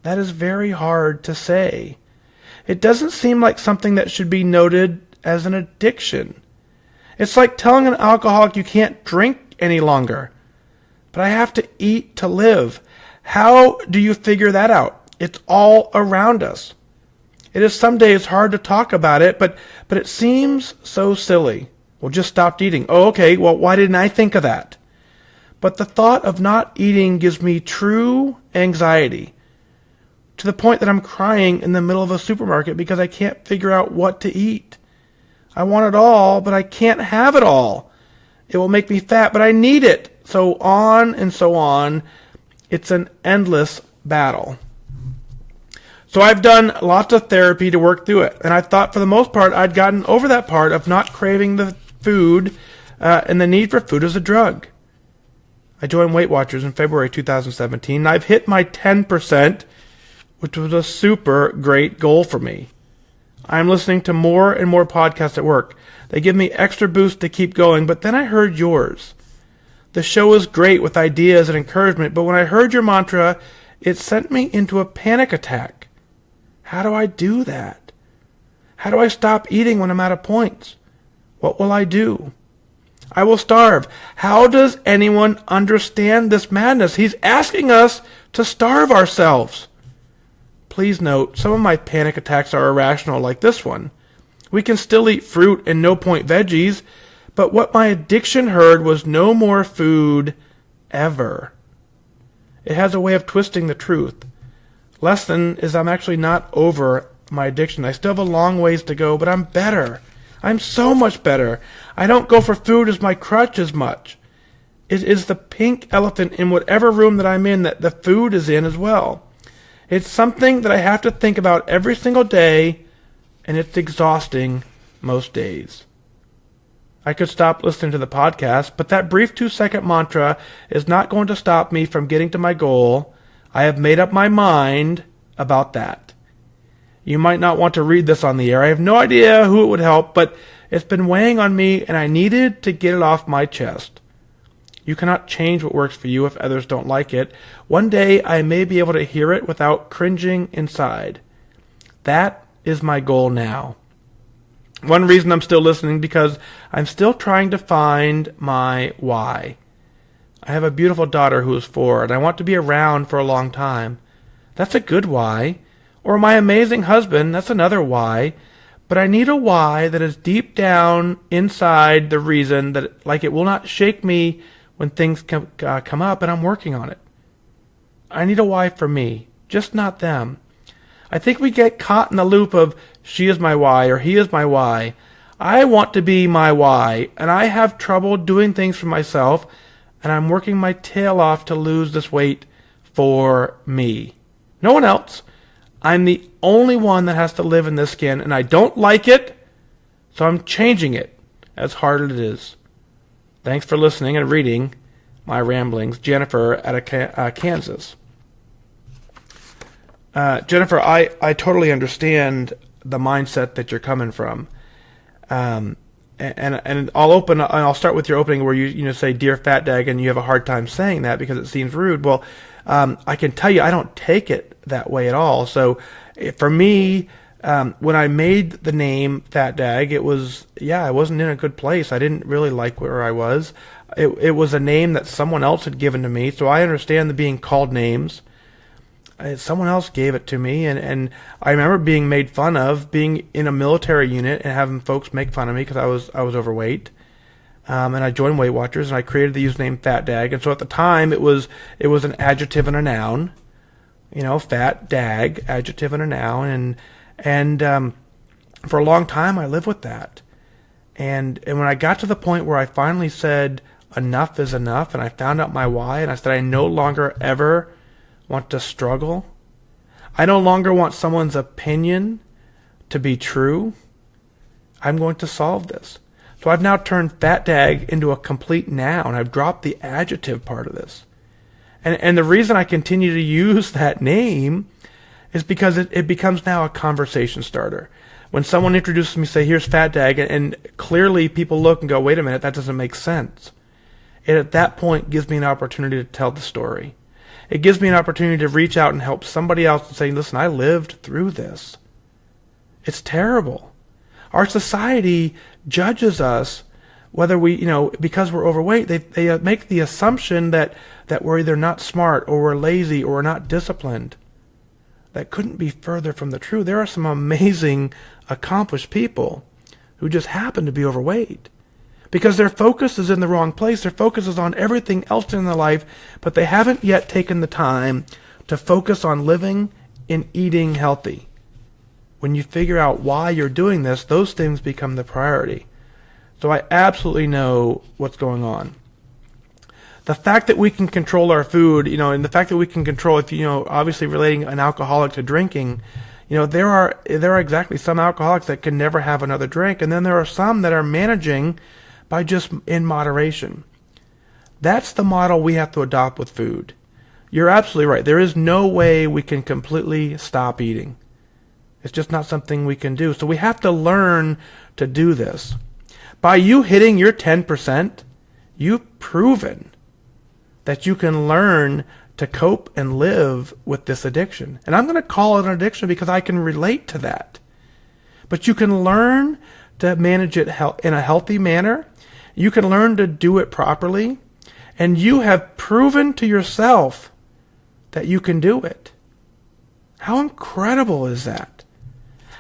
That is very hard to say. It doesn't seem like something that should be noted as an addiction. It's like telling an alcoholic you can't drink any longer. But I have to eat to live. How do you figure that out? It's all around us. It is some days hard to talk about it, but it seems so silly. Well, just stopped eating. Oh, okay, well, why didn't I think of that? But the thought of not eating gives me true anxiety, to the point that I'm crying in the middle of a supermarket because I can't figure out what to eat. I want it all, but I can't have it all. It will make me fat, but I need it. So on and so on. It's an endless battle. So I've done lots of therapy to work through it. And I thought for the most part I'd gotten over that part of not craving the food and the need for food as a drug. I joined Weight Watchers in February 2017. And I've hit my 10%, which was a super great goal for me. I'm listening to more and more podcasts at work. They give me extra boost to keep going, but then I heard yours. The show is great with ideas and encouragement, but when I heard your mantra, it sent me into a panic attack. How do I do that? How do I stop eating when I'm out of points? What will I do? I will starve. How does anyone understand this madness? He's asking us to starve ourselves. Please note, some of my panic attacks are irrational, like this one. We can still eat fruit and no-point veggies, but what my addiction heard was no more food ever. It has a way of twisting the truth. Lesson is I'm actually not over my addiction. I still have a long ways to go, but I'm better. I'm so much better. I don't go for food as my crutch as much. It is the pink elephant in whatever room that I'm in that the food is in as well. It's something that I have to think about every single day, and it's exhausting most days. I could stop listening to the podcast, but that brief 2-second mantra is not going to stop me from getting to my goal. I have made up my mind about that. You might not want to read this on the air. I have no idea who it would help, but it's been weighing on me, and I needed to get it off my chest. You cannot change what works for you if others don't like it. One day I may be able to hear it without cringing inside. That is my goal now. One reason I'm still listening because I'm still trying to find my why. I have a beautiful daughter who is 4, and I want to be around for a long time. That's a good why. Or my amazing husband, that's another why. But I need a why that is deep down inside the reason that, like, it will not shake me when things come up, and I'm working on it. I need a why for me, just not them. I think we get caught in the loop of she is my why or he is my why. I want to be my why, and I have trouble doing things for myself, and I'm working my tail off to lose this weight for me. No one else. I'm the only one that has to live in this skin, and I don't like it, so I'm changing it, as hard as it is. Thanks for listening and reading my ramblings. Jennifer out of Kansas. Jennifer, I totally understand the mindset that you're coming from. And I'll start with your opening where you say, "Dear Fat Dag," and you have a hard time saying that because it seems rude. Well, I can tell you I don't take it that way at all. So for me, when I made the name Fat Dag, I wasn't in a good place. I didn't really like where I was. It was a name that someone else had given to me, so I understand the being called names. Someone else gave it to me, and I remember being made fun of, being in a military unit and having folks make fun of me because I was overweight. And I joined Weight Watchers, and I created the username Fat Dag. And so at the time, it was an adjective and a noun. Fat Dag, adjective and a noun, and for a long time I lived with that. And when I got to the point where I finally said enough is enough, and I found out my why, and I said I no longer ever want to struggle. I no longer want someone's opinion to be true. I'm going to solve this. So I've now turned Fat Dag into a complete noun. I've dropped the adjective part of this. And the reason I continue to use that name is because it becomes now a conversation starter. When someone introduces me, say, "Here's Fat Dag," and clearly people look and go, "Wait a minute, that doesn't make sense." It at that point gives me an opportunity to tell the story. It gives me an opportunity to reach out and help somebody else and say, "Listen, I lived through this. It's terrible." Our society judges us whether we, because we're overweight, they make the assumption that we're either not smart or we're lazy or we're not disciplined. That couldn't be further from the truth. There are some amazing, accomplished people who just happen to be overweight because their focus is in the wrong place. Their focus is on everything else in their life, but they haven't yet taken the time to focus on living and eating healthy. When you figure out why you're doing this, those things become the priority. So I absolutely know what's going on. The fact that we can control our food, and the fact that we can control, obviously relating an alcoholic to drinking, there are exactly some alcoholics that can never have another drink, and then there are some that are managing by just in moderation. That's the model we have to adopt with food. You're absolutely right. There is no way we can completely stop eating. It's just not something we can do. So we have to learn to do this. By you hitting your 10%, you've proven that you can learn to cope and live with this addiction. And I'm going to call it an addiction because I can relate to that. But you can learn to manage it in a healthy manner. You can learn to do it properly. And you have proven to yourself that you can do it. How incredible is that?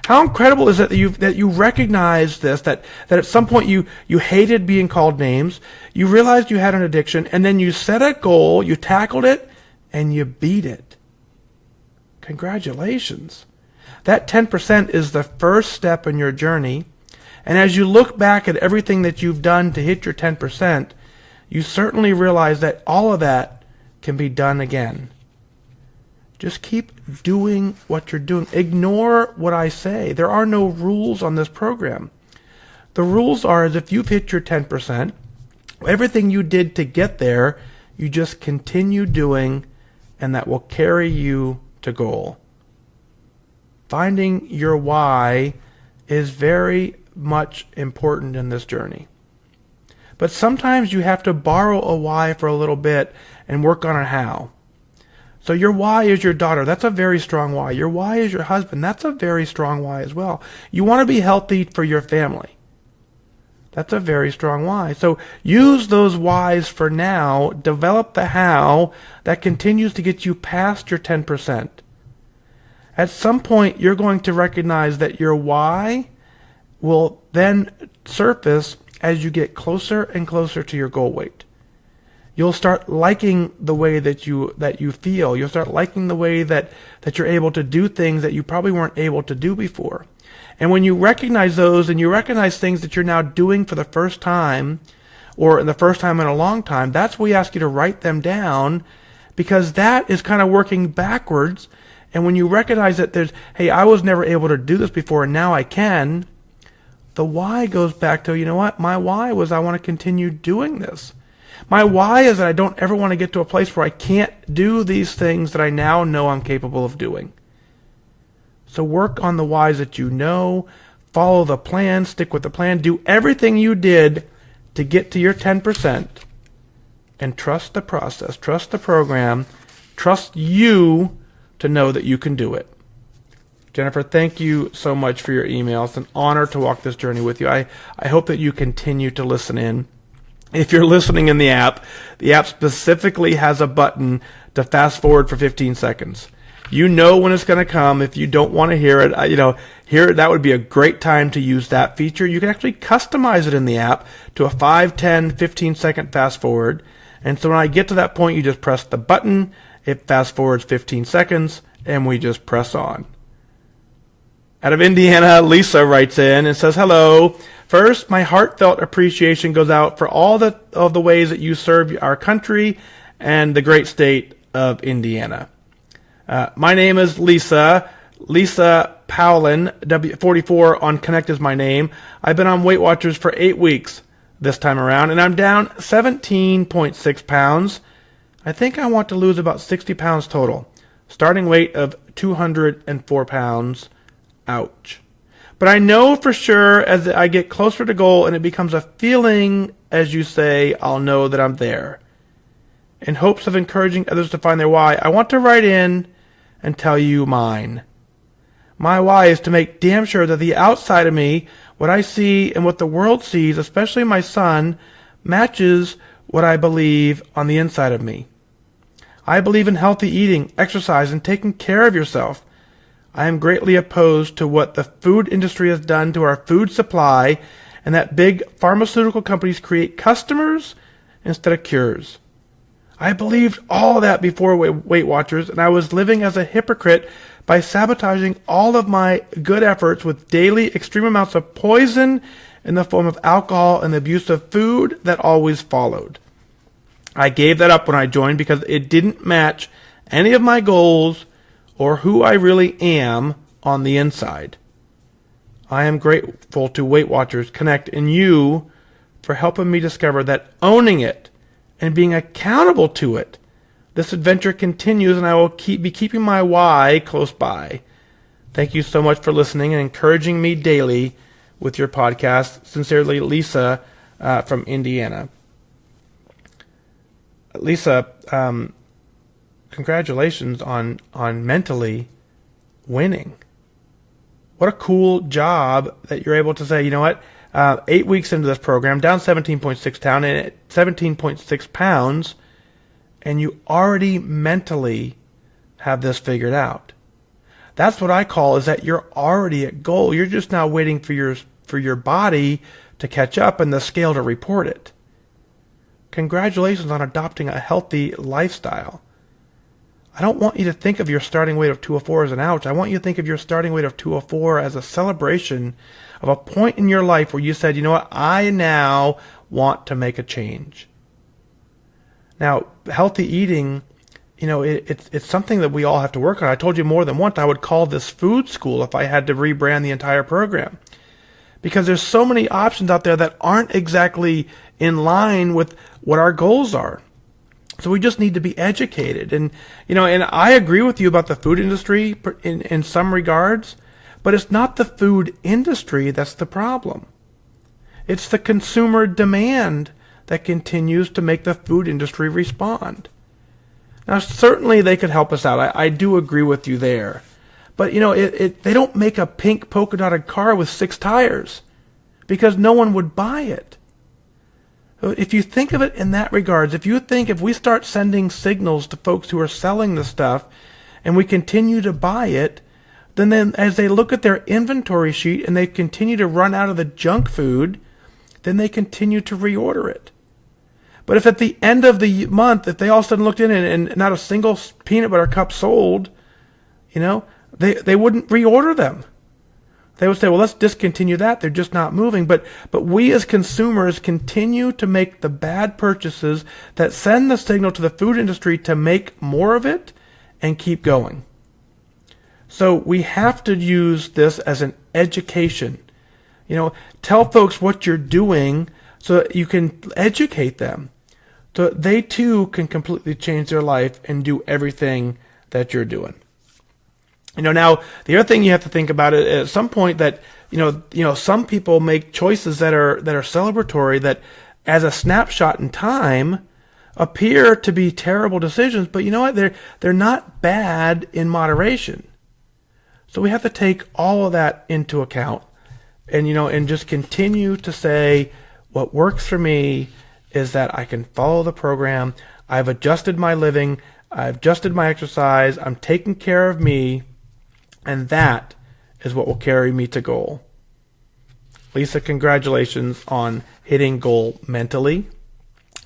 How incredible is it that you recognize this, that at some point you hated being called names, you realized you had an addiction, and then you set a goal, you tackled it, and you beat it. Congratulations. That 10% is the first step in your journey, and as you look back at everything that you've done to hit your 10%, you certainly realize that all of that can be done again. Just keep doing what you're doing. Ignore what I say. There are no rules on this program. The rules are is if you've hit your 10%, everything you did to get there, you just continue doing, and that will carry you to goal. Finding your why is very much important in this journey. But sometimes you have to borrow a why for a little bit and work on a how. So your why is your daughter. That's a very strong why. Your why is your husband. That's a very strong why as well. You want to be healthy for your family. That's a very strong why. So use those whys for now. Develop the how that continues to get you past your 10%. At some point, you're going to recognize that your why will then surface as you get closer and closer to your goal weight. You'll start liking the way that you feel. You'll start liking the way that you're able to do things that you probably weren't able to do before. And when you recognize those and you recognize things that you're now doing for the first time or the first time in a long time, that's where we ask you to write them down, because that is kind of working backwards. And when you recognize that hey, I was never able to do this before and now I can, the why goes back to, you know what? My why was I want to continue doing this. My why is that I don't ever want to get to a place where I can't do these things that I now know I'm capable of doing. So work on the whys that you know, follow the plan, stick with the plan, do everything you did to get to your 10%, and trust the process, trust the program, trust you to know that you can do it. Jennifer, thank you so much for your email. It's an honor to walk this journey with you. I hope that you continue to listen in. If you're listening in the app specifically has a button to fast forward for 15 seconds. You know when it's going to come. If you don't want to hear it, that would be a great time to use that feature. You can actually customize it in the app to a 5, 10, 15 second fast forward. And so when I get to that point, you just press the button, it fast forwards 15 seconds, and we just press on. Out of Indiana, Lisa writes in and says, hello. First, my heartfelt appreciation goes out for all of the ways that you serve our country and the great state of Indiana. My name is Lisa. Lisa Powlin, W44 on Connect is my name. I've been on Weight Watchers for 8 weeks this time around, and I'm down 17.6 pounds. I think I want to lose about 60 pounds total. Starting weight of 204 pounds. Ouch. But I know for sure as I get closer to goal and it becomes a feeling, as you say, I'll know that I'm there. In hopes of encouraging others to find their why, I want to write in and tell you mine. My why is to make damn sure that the outside of me, what I see and what the world sees, especially my son, matches what I believe on the inside of me. I believe in healthy eating, exercise, and taking care of yourself. I am greatly opposed to what the food industry has done to our food supply, and that big pharmaceutical companies create customers instead of cures. I believed all that before Weight Watchers, and I was living as a hypocrite by sabotaging all of my good efforts with daily extreme amounts of poison in the form of alcohol and the abuse of food that always followed. I gave that up when I joined because it didn't match any of my goals or who I really am on the inside. I am grateful to Weight Watchers Connect and you for helping me discover that owning it and being accountable to it, this adventure continues, and I will be keeping my why close by. Thank you so much for listening and encouraging me daily with your podcast. Sincerely, Lisa from Indiana. Lisa, congratulations on mentally winning. What a cool job that you're able to say, you know what, 8 weeks into this program, down 17.6 pounds, and you already mentally have this figured out. That's what I call is that you're already at goal. You're just now waiting for your body to catch up and the scale to report it. Congratulations on adopting a healthy lifestyle. I don't want you to think of your starting weight of 204 as an ouch. I want you to think of your starting weight of 204 as a celebration of a point in your life where you said, you know what, I now want to make a change. Now, healthy eating, it's something that we all have to work on. I told you more than once I would call this food school if I had to rebrand the entire program. Because there's so many options out there that aren't exactly in line with what our goals are. So we just need to be educated. And I agree with you about the food industry in some regards, but it's not the food industry that's the problem. It's the consumer demand that continues to make the food industry respond. Now, certainly they could help us out. I do agree with you there. But, they don't make a pink polka dotted car with 6 tires because no one would buy it. If you think of it in that regards, if we start sending signals to folks who are selling the stuff and we continue to buy it, then as they look at their inventory sheet and they continue to run out of the junk food, then they continue to reorder it. But if at the end of the month, if they all of a sudden looked in and not a single peanut butter cup sold, they wouldn't reorder them. They would say, well, let's discontinue that. They're just not moving. But we as consumers continue to make the bad purchases that send the signal to the food industry to make more of it and keep going. So we have to use this as an education. Tell folks what you're doing so that you can educate them. So they too can completely change their life and do everything that you're doing. Now the other thing you have to think about it at some point that some people make choices that are celebratory that, as a snapshot in time, appear to be terrible decisions. But you know what? They're not bad in moderation. So we have to take all of that into account, and just continue to say what works for me is that I can follow the program. I've adjusted my living. I've adjusted my exercise. I'm taking care of me. And that is what will carry me to goal. Lisa, congratulations on hitting goal mentally.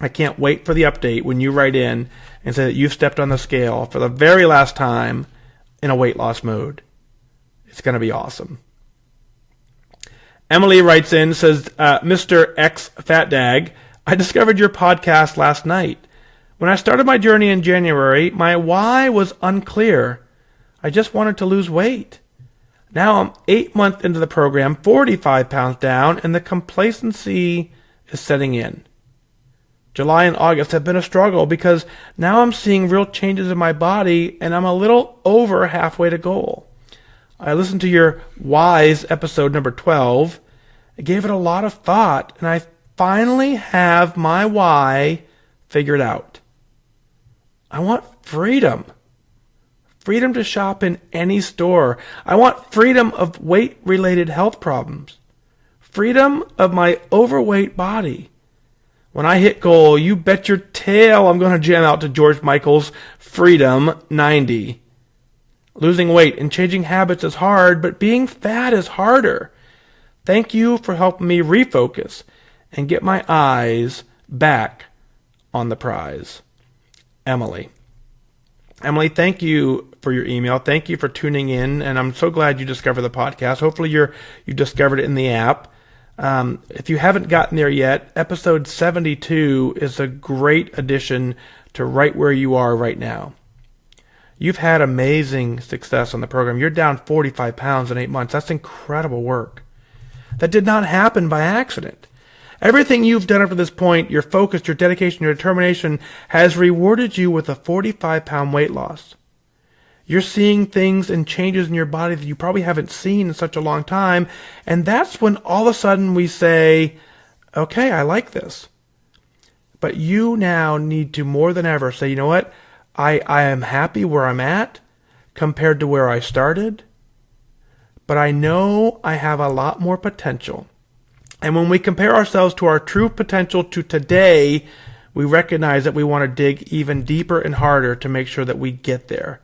I can't wait for the update when you write in and say that you've stepped on the scale for the very last time in a weight loss mode. It's going to be awesome. Emily writes in, says, Mr. X Fat Dag, I discovered your podcast last night. When I started my journey in January, my why was unclear. I just wanted to lose weight. Now I'm 8 months into the program, 45 pounds down, and the complacency is setting in. July and August have been a struggle because now I'm seeing real changes in my body and I'm a little over halfway to goal. I listened to your Whys episode number 12. I gave it a lot of thought and I finally have my why figured out. I want freedom. Freedom to shop in any store. I want freedom of weight-related health problems. Freedom of my overweight body. When I hit goal, you bet your tail I'm going to jam out to George Michael's Freedom 90. Losing weight and changing habits is hard, but being fat is harder. Thank you for helping me refocus and get my eyes back on the prize. Emily. Emily, thank you for your email. Thank you for tuning in, and I'm so glad you discovered the podcast. Hopefully you discovered it in the app. If you haven't gotten there yet, episode 72 is a great addition to right where you are right now. You've had amazing success on the program. You're down 45 pounds in 8 months. That's incredible work. That did not happen by accident. Everything you've done up to this point, your focus, your dedication, your determination, has rewarded you with a 45-pound weight loss. You're seeing things and changes in your body that you probably haven't seen in such a long time, and that's when all of a sudden we say, okay, I like this. But you now need to more than ever say, you know what, I am happy where I'm at compared to where I started, but I know I have a lot more potential. And when we compare ourselves to our true potential to today, we recognize that we want to dig even deeper and harder to make sure that we get there.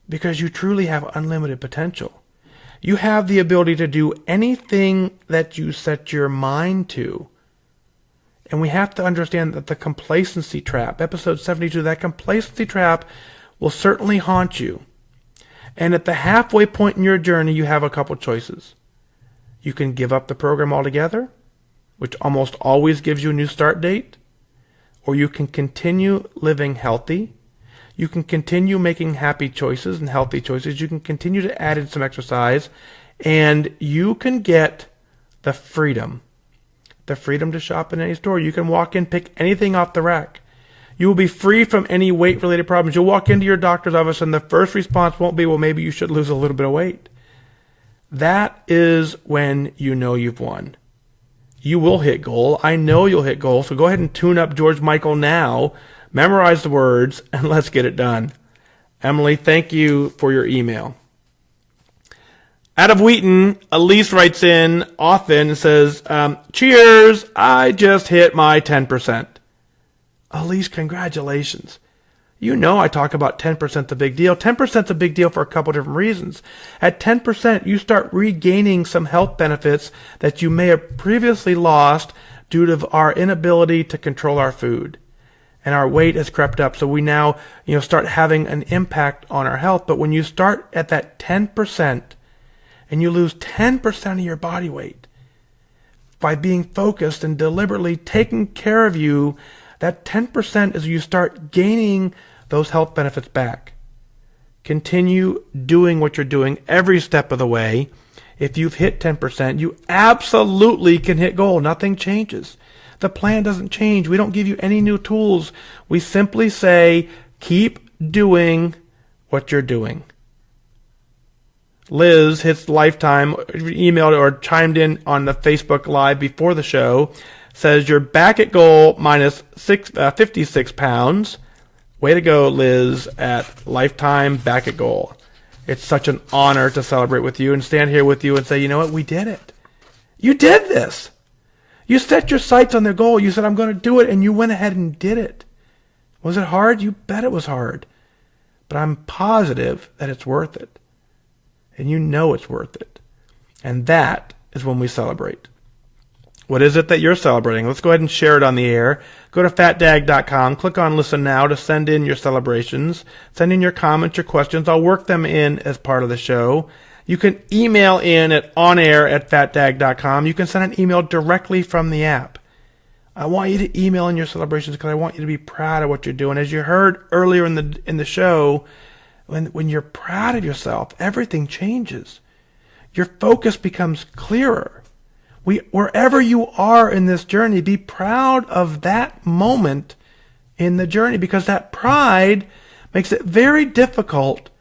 Because you truly have unlimited potential. You have the ability to do anything that you set your mind to. And we have to understand that the complacency trap, episode 72, that complacency trap will certainly haunt you. And at the halfway point in your journey, you have a couple choices. You can give up the program altogether, which almost always gives you a new start date, or you can continue living healthy. You can continue making happy choices and healthy choices. You can continue to add in some exercise, and you can get the freedom to shop in any store. You can walk in, pick anything off the rack. You will be free from any weight-related problems. You'll walk into your doctor's office, and the first response won't be, well, maybe you should lose a little bit of weight. That is when you know you've won. You will hit goal. I know you'll hit goal. So go ahead and tune up George Michael now. Memorize the words, and let's get it done. Emily, thank you for your email. Out of Wheaton, Elise writes in often and says, cheers, I just hit my 10%. Elise, congratulations. You know I talk about 10% the big deal. 10% is a big deal for a couple different reasons. At 10%, you start regaining some health benefits that you may have previously lost due to our inability to control our food. And our weight has crept up, so we now start having an impact on our health. But when you start at that 10% and you lose 10% of your body weight by being focused and deliberately taking care of you, that 10% is you start gaining those health benefits back. Continue doing what you're doing every step of the way. If you've hit 10%, you absolutely can hit goal. Nothing changes. The plan doesn't change. We don't give you any new tools. We simply say, keep doing what you're doing. Liz hits Lifetime, emailed or chimed in on the Facebook Live before the show, says you're back at goal minus 56 pounds. Way to go, Liz, at Lifetime, back at goal. It's such an honor to celebrate with you and stand here with you and say, you know what, we did it. You did this. You set your sights on the goal. You said, I'm going to do it, and you went ahead and did it. Was it hard? You bet it was hard. But I'm positive that it's worth it. And you know it's worth it. And that is when we celebrate. What is it that you're celebrating? Let's go ahead and share it on the air. Go to fatdag.com, click on Listen Now to send in your celebrations. Send in your comments, your questions. I'll work them in as part of the show. You can email in at onair@fatdag.com. You can send an email directly from the app. I want you to email in your celebrations because I want you to be proud of what you're doing. As you heard earlier in the show, when you're proud of yourself, everything changes. Your focus becomes clearer. Wherever you are in this journey, be proud of that moment in the journey, because that pride makes it very difficult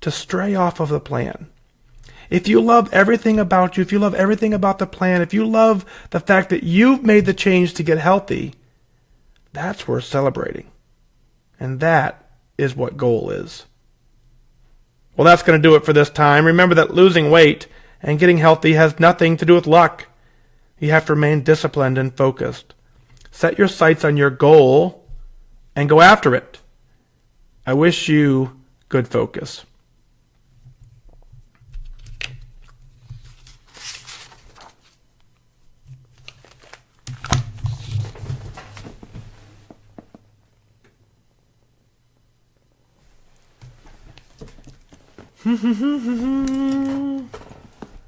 to stray off of the plan. If you love everything about you, if you love everything about the plan, if you love the fact that you've made the change to get healthy, that's worth celebrating. And that is what goal is. Well, that's going to do it for this time. Remember that losing weight and getting healthy has nothing to do with luck. You have to remain disciplined and focused. Set your sights on your goal and go after it. I wish you good focus.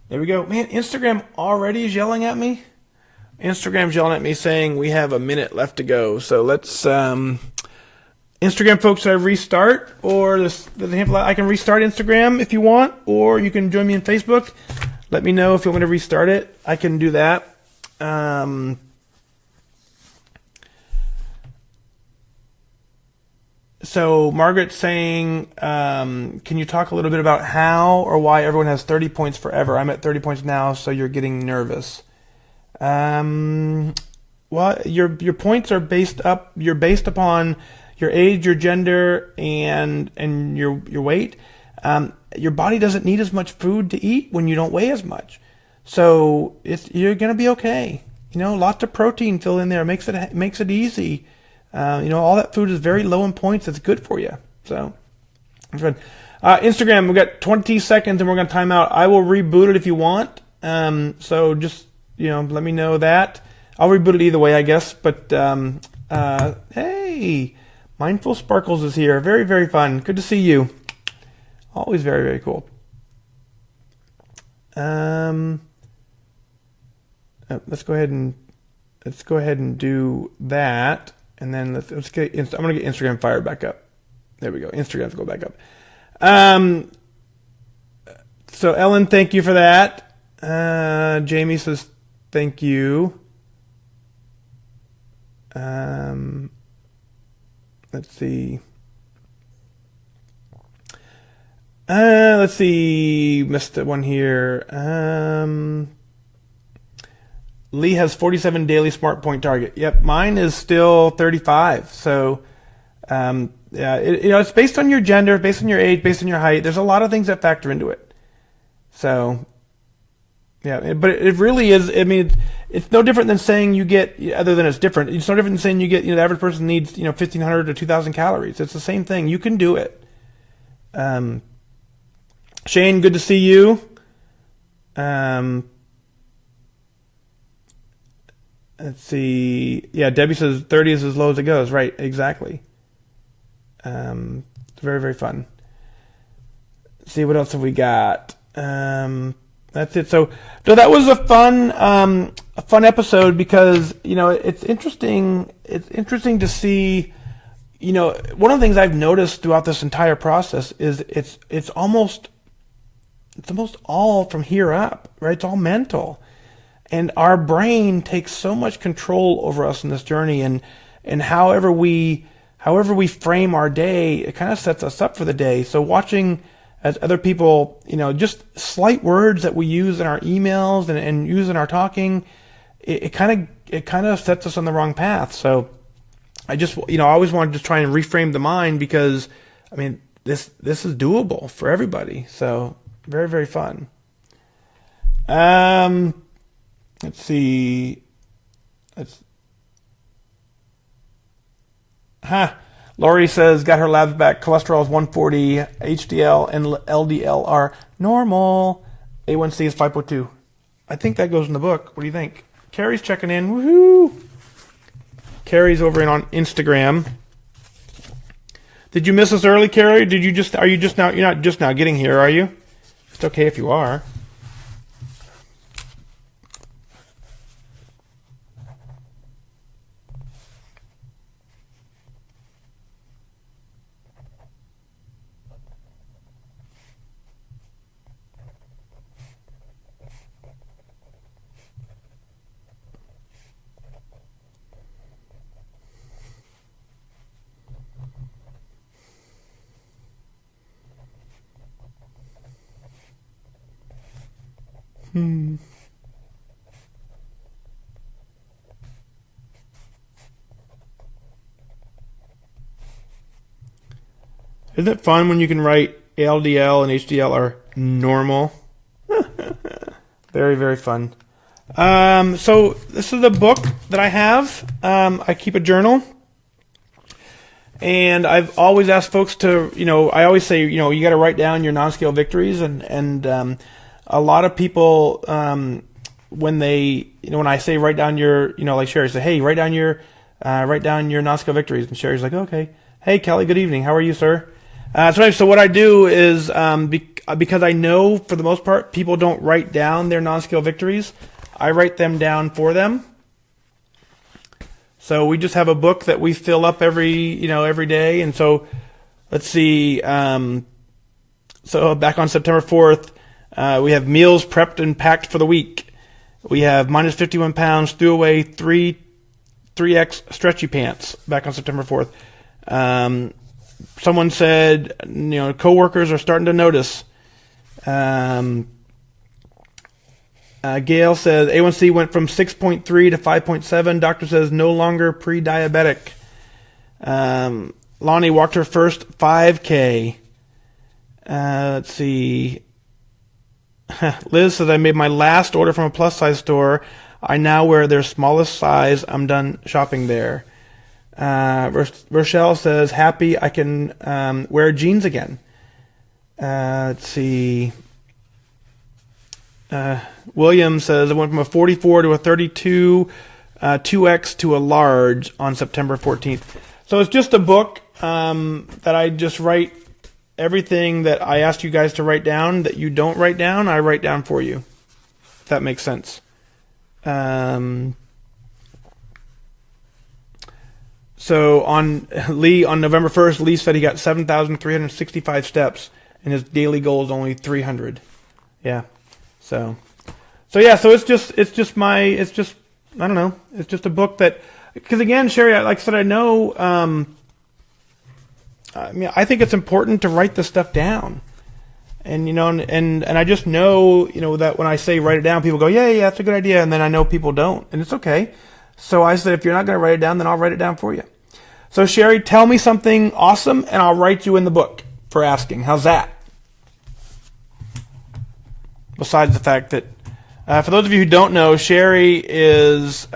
There we go. Man, Instagram already is yelling at me. Instagram's yelling at me saying we have a minute left to go. So let's, Instagram folks, should I restart? Or I can restart Instagram if you want, or you can join me on Facebook. Let me know if you want me to restart it. I can do that. So Margaret's saying, can you talk a little bit about how or why everyone has 30 points forever? I'm at 30 points now, so you're getting nervous. Well, your points are based upon your age, your gender, and your weight. Your body doesn't need as much food to eat when you don't weigh as much. So you're going to be okay. Lots of protein filled in there makes it easy. All that food is very low in points. It's good for you. So it's good. Instagram, we've got 20 seconds and we're going to time out. I will reboot it if you want. So just, let me know that. I'll reboot it either way, I guess. But, hey, Mindful Sparkles is here. Very, very fun. Good to see you. Always very, very cool. Let's go ahead and do that. And then I'm going to get Instagram fired back up. There we go. Instagram's go back up. So Ellen, thank you for that. Jamie says thank you. Let's see. Missed one here. Lee has 47 daily smart point target. Yep, mine is still 35. So, it's based on your gender, based on your age, based on your height. There's a lot of things that factor into it. So, yeah, but it really is. I mean, it's no different than saying you get, other than it's different. It's no different than saying you get, the average person needs, 1,500 to 2,000 calories. It's the same thing. You can do it. Shane, good to see you. Let's see. Yeah, Debbie says 30 is as low as it goes. Right, exactly. It's very, very fun. Let's see, what else have we got? That's it. So that was a fun episode because, it's interesting. It's interesting to see, one of the things I've noticed throughout this entire process is it's almost all from here up, right? It's all mental. And our brain takes so much control over us in this journey, and however we frame our day, it kind of sets us up for the day. So watching as other people, just slight words that we use in our emails and use in our talking, it kind of sets us on the wrong path. So I just, I always wanted to try and reframe the mind because, this is doable for everybody. So very, very fun. Let's see. Lori says, got her labs back. Cholesterol is 140. HDL and LDL are normal. A1C is 5.2. I think that goes in the book. What do you think? Carrie's checking in. Woohoo! Carrie's over on Instagram. Did you miss us early, Carrie? Are you just now? You're not just now getting here, are you? It's okay if you are. Isn't it fun when you can write LDL and HDL are normal? Very, very fun. So this is a book that I have. I keep a journal. And I've always asked folks to, I always say, you got to write down your non-scale victories. And a lot of people, when I say write down your, like Sherry said, hey, write down your non-scale victories. And Sherry's like, okay. Hey, Kelly, good evening. How are you, sir? So what I do is, because I know for the most part people don't write down their non-scale victories, I write them down for them. So we just have a book that we fill up every day. And so let's see. So back on September 4th, we have meals prepped and packed for the week. We have minus 51 pounds, threw away 3X stretchy pants back on September 4th. Someone said, coworkers are starting to notice. Gail says A1C went from 6.3 to 5.7. Doctor says no longer pre-diabetic. Lonnie walked her first 5K. Let's see. Liz says, I made my last order from a plus size store. I now wear their smallest size. I'm done shopping there. Rochelle says, happy I can wear jeans again. Let's see. William says, I went from a 44 to a 32, 2X to a large on September 14th. So it's just a book that I just write everything that I asked you guys to write down that you don't write down, I write down for you. If that makes sense. So on November 1st, Lee said he got 7,365 steps, and his daily goal is only 300. Yeah. So it's just I don't know. It's just a book that, because again, Sherry, like I said, I know. I mean, I think it's important to write this stuff down, and and I just know, that when I say write it down, people go, yeah, that's a good idea, and then I know people don't, and it's okay. So I said, if you're not going to write it down, then I'll write it down for you. So Sherry, tell me something awesome, and I'll write you in the book for asking. How's that? Besides the fact that, for those of you who don't know, Sherry is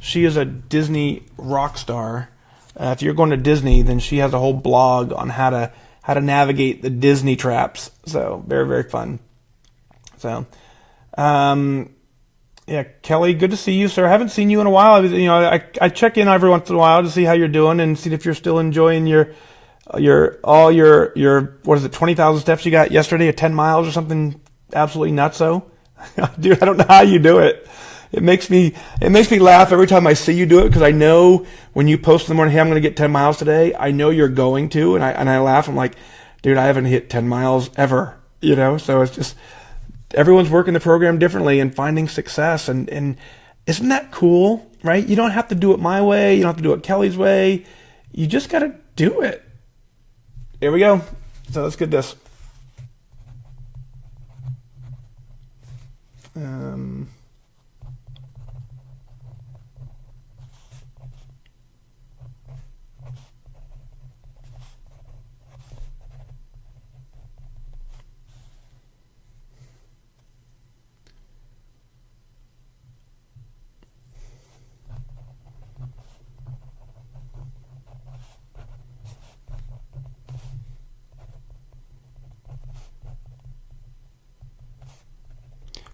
she is a Disney rock star. If you're going to Disney, then she has a whole blog on how to navigate the Disney traps. So very, very fun. So, yeah, Kelly, good to see you, sir. I haven't seen you in a while. I check in every once in a while to see how you're doing and see if you're still enjoying your what is it, 20,000 steps you got yesterday, or 10 miles or something absolutely nutso. Dude, I don't know how you do it. It makes me laugh every time I see you do it, because I know when you post in the morning, hey, I'm going to get 10 miles today, I know you're going to, and I laugh. I'm like, dude, I haven't hit 10 miles ever, so it's just, everyone's working the program differently and finding success, and isn't that cool, right? You don't have to do it my way, you don't have to do it Kelly's way, you just got to do it. Here we go. So let's get this.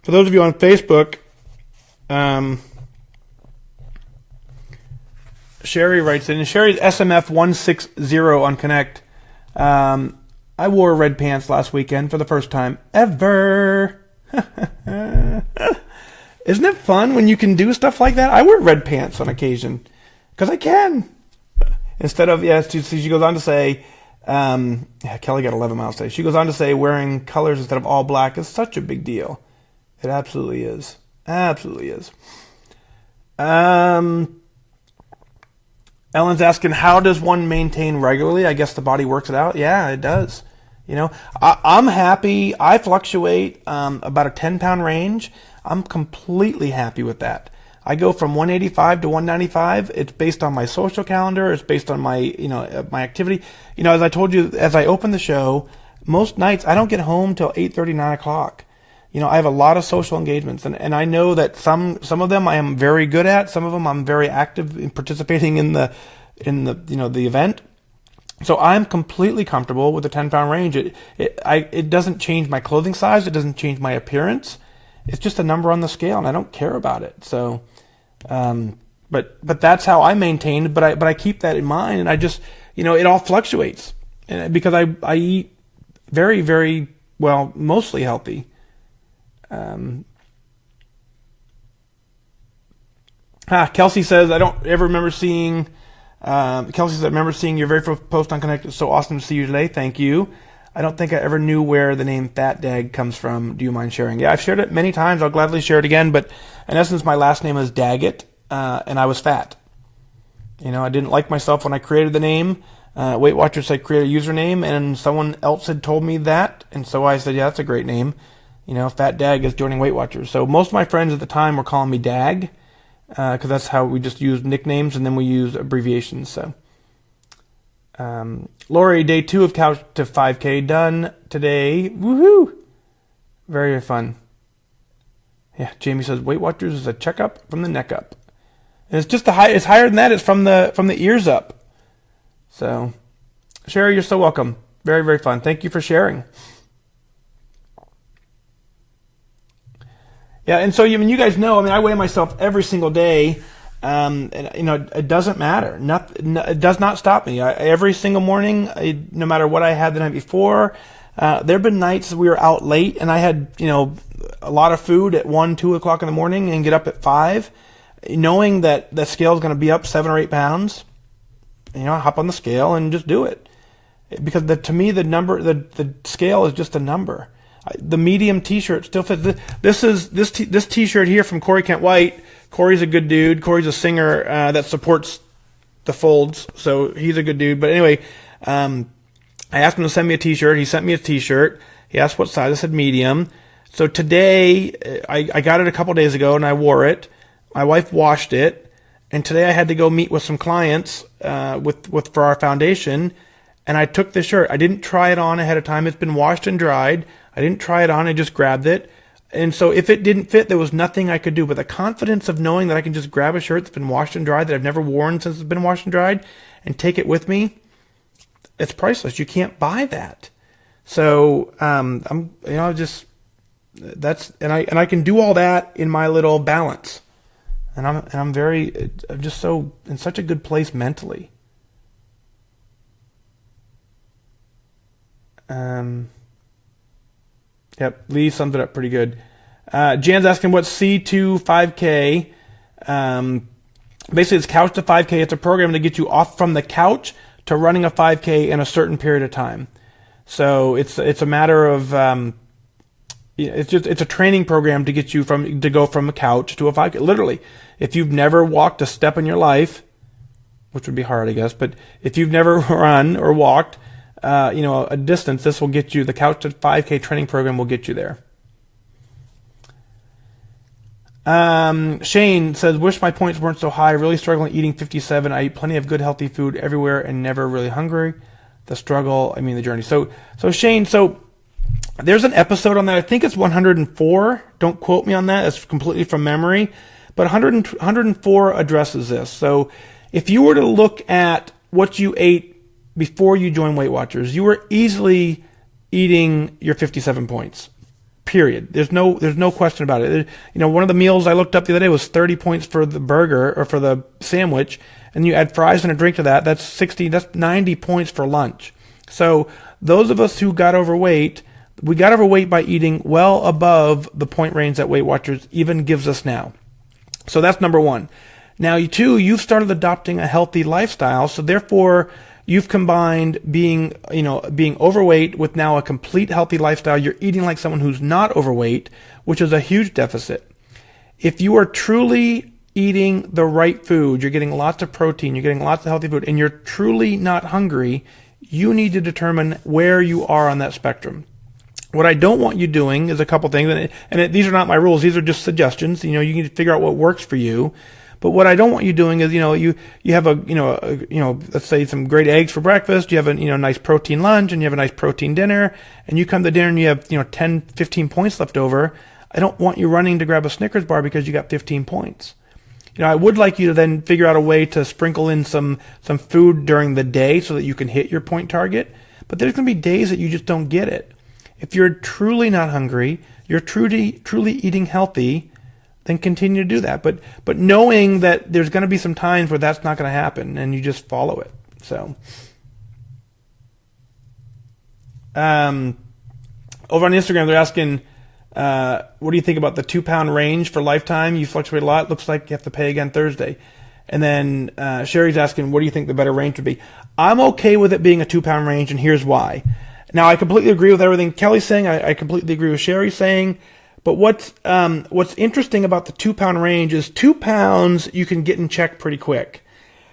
For those of you on Facebook, Sherry writes in, Sherry's SMF 160 on Connect. I wore red pants last weekend for the first time ever. Isn't it fun when you can do stuff like that? I wear red pants on occasion because I can. Instead of, she goes on to say, Kelly got 11 miles today. She goes on to say wearing colors instead of all black is such a big deal. It absolutely is. Absolutely is. Ellen's asking, how does one maintain regularly? I guess the body works it out. Yeah, it does. I'm happy. I fluctuate about a 10-pound range. I'm completely happy with that. I go from 185 to 195. It's based on my social calendar. It's based on my, my activity. As I told you, as I open the show, most nights I don't get home till 8:30, 9 o'clock. I have a lot of social engagements, and I know that some of them I am very good at. Some of them I'm very active in participating in the the event. So I'm completely comfortable with the 10-pound range. It doesn't change my clothing size. It doesn't change my appearance. It's just a number on the scale, and I don't care about it. So, but that's how I maintain. But I keep that in mind, and I just it all fluctuates, and because I eat very, very well, mostly healthy. Kelsey says, I don't ever remember seeing, Kelsey says, I remember seeing your very first post on Connect. It's so awesome to see you today. Thank you. I don't think I ever knew where the name Fat Dag comes from. Do you mind sharing? Yeah, I've shared it many times. I'll gladly share it again. But in essence, my last name is Daggett, and I was fat. I didn't like myself when I created the name. Weight Watchers said create a username, and someone else had told me that. And so I said, yeah, that's a great name. Fat Dag is joining Weight Watchers. So most of my friends at the time were calling me Dag, because that's how we just use nicknames, and then we use abbreviations. So, Lori, day 2 of Couch to 5K done today. Woohoo! Very, very fun. Yeah, Jamie says Weight Watchers is a checkup from the neck up. And it's just it's higher than that. It's from the ears up. So, Sherry, you're so welcome. Very, very fun. Thank you for sharing. Yeah, and so you guys know. I mean, I weigh myself every single day. And it doesn't matter. It does not stop me. Every single morning, no matter what I had the night before. There have been nights we were out late and I had, a lot of food at 1, 2 o'clock in the morning and get up at 5, knowing that the scale is going to be up 7 or 8 pounds. Hop on the scale and just do it. Because to me, the scale is just a number. The medium t-shirt still fits. This t-shirt here from Corey Kent White. Corey's a good dude. Corey's a singer, that supports the folds. So he's a good dude. But anyway, I asked him to send me a t-shirt. He sent me a t-shirt. He asked what size. I said medium. So today, I got it a couple days ago and I wore it. My wife washed it. And today I had to go meet with some clients, for our foundation. And I took the shirt. I didn't try it on ahead of time. It's been washed and dried. I didn't try it on. I just grabbed it. And so if it didn't fit, there was nothing I could do. But the confidence of knowing that I can just grab a shirt that's been washed and dried, that I've never worn since it's been washed and dried, and take it with me, it's priceless. You can't buy that. So I can do all that in my little balance, and I'm just so in such a good place mentally. Yep, Lee sums it up pretty good. Jan's asking what's C2 5K. Basically, it's Couch to 5K. It's a program to get you off from the couch to running a 5K in a certain period of time. So it's a matter of it's a training program to get you to go from a couch to a 5K. Literally, if you've never walked a step in your life, which would be hard, I guess, but if you've never run or walked, a distance, this will get you, the Couch to 5K training program will get you there. Shane says, wish my points weren't so high. Really struggling eating 57. I eat plenty of good, healthy food everywhere and never really hungry. The struggle, the journey. So Shane, there's an episode on that. I think it's 104. Don't quote me on that. It's completely from memory. But 104 addresses this. So if you were to look at what you ate before you joined Weight Watchers, you were easily eating your 57 points. Period. There's no question about it. One of the meals I looked up the other day was 30 points for the burger or for the sandwich, and you add fries and a drink to that. That's 90 points for lunch. So those of us who got overweight, we got overweight by eating well above the point range that Weight Watchers even gives us now. So that's number one. Now, you've started adopting a healthy lifestyle, so therefore you've combined being overweight with now a complete healthy lifestyle. You're eating like someone who's not overweight, which is a huge deficit. If you are truly eating the right food, you're getting lots of protein, you're getting lots of healthy food, and you're truly not hungry, you need to determine where you are on that spectrum. What I don't want you doing is a couple things, and these are not my rules, these are just suggestions. You need to figure out what works for you. But what I don't want you doing is, you have let's say some great eggs for breakfast, you have a, nice protein lunch, and you have a nice protein dinner, and you come to dinner and you have, 10, 15 points left over. I don't want you running to grab a Snickers bar because you got 15 points. I would like you to then figure out a way to sprinkle in some food during the day so that you can hit your point target. But there's going to be days that you just don't get it. If you're truly not hungry, you're truly eating healthy, then continue to do that. But knowing that there's going to be some times where that's not going to happen, and you just follow it. So, over on Instagram, they're asking, what do you think about the 2-pound range for lifetime? You fluctuate a lot. Looks like you have to pay again Thursday. And then Sherry's asking, what do you think the better range would be? I'm okay with it being a 2-pound range, and here's why. Now, I completely agree with everything Kelly's saying. I completely agree with Sherry saying. But what's interesting about the 2-pound range is 2 pounds you can get in check pretty quick.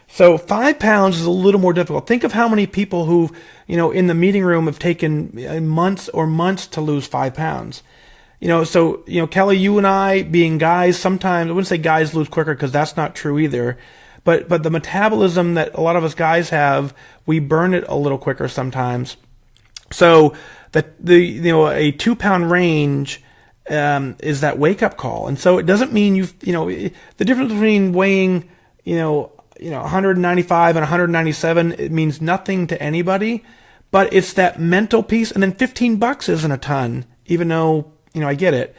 So 5 pounds is a little more difficult. Think of how many people who, in the meeting room have taken months to lose 5 pounds. Kelly, you and I being guys, sometimes, I wouldn't say guys lose quicker because that's not true either. But the metabolism that a lot of us guys have, we burn it a little quicker sometimes. So a 2-pound range is that wake up call. And so it doesn't mean the difference between weighing, 195 and 197, it means nothing to anybody, but it's that mental piece. And then $15 isn't a ton, even though, I get it.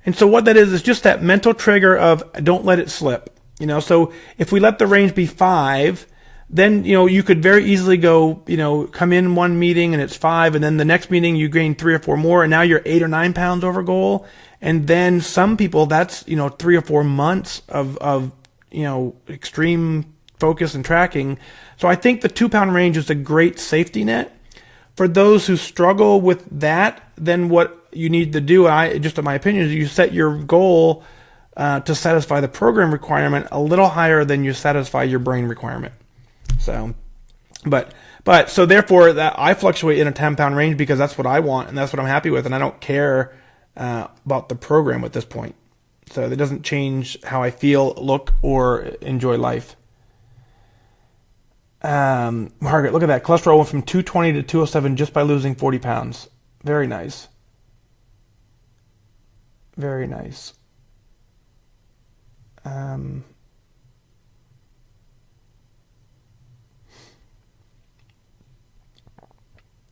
And so what that is just that mental trigger of don't let it slip. So if we let the range be 5, then, you could very easily go, come in one meeting and it's 5, and then the next meeting you gain 3 or 4 more, and now you're 8 or 9 pounds over goal. And then some people, that's, 3 or 4 months of extreme focus and tracking. So I think the 2-pound range is a great safety net. For those who struggle with that, then what you need to do, just in my opinion, is you set your goal to satisfy the program requirement a little higher than you satisfy your brain requirement. So, so therefore that I fluctuate in a 10-pound range because that's what I want and that's what I'm happy with, and I don't care about the program at this point. So that doesn't change how I feel, look, or enjoy life. Margaret, look at that. Cholesterol went from 220 to 207 just by losing 40 pounds. Very nice. Very nice.